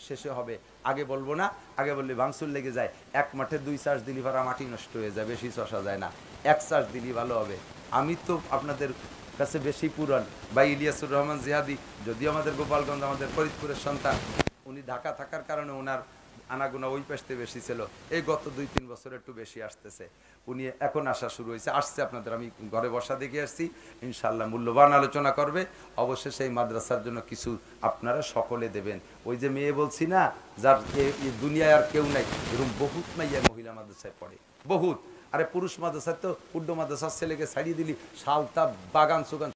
S1: শেষে হবে। আগে বলবো না, আগে বললে ভাঙচুর লেগে যায়। 1 মাঠে 2 চাষ দিলি ভাড়া মাটি নষ্ট হয়ে যায়, বেশি চষা যায় না, 1 চাষ দিলি ভালো হবে। আমি তো আপনাদের কাছে বেশি পুরান ভাই ইলিয়াসুর রহমান জিহাদি, যদিও আমাদের গোপালগঞ্জ, আমাদের ফরিদপুরের সন্তান, উনি ঢাকা থাকার কারণে ওনার আনাগোনা ওই পাশে বেশি ছিল। এই গত 2-3 বছর একটু বেশি আসতেছে, উনি এখন আসা শুরু হয়েছে, আসছে আপনাদের। আমি ঘরে বসা দেখে আসছি, ইনশাল্লাহ মূল্যবান আলোচনা করবে। অবশ্যই সেই মাদ্রাসার জন্য কিছু আপনারা সকলে দেবেন। ওই যে মেয়ে বলছি না, যার দুনিয়ায় আর কেউ নাই, এরকম বহুত মাইয়া মহিলা মাদ্রাসায় পড়ে, বহুত। আরে পুরুষ মাদ্রাসায় তো উর্দু মাদ্রাসার ছেলেকে ছাড়িয়ে দিলি, সালতা বাগান সুগান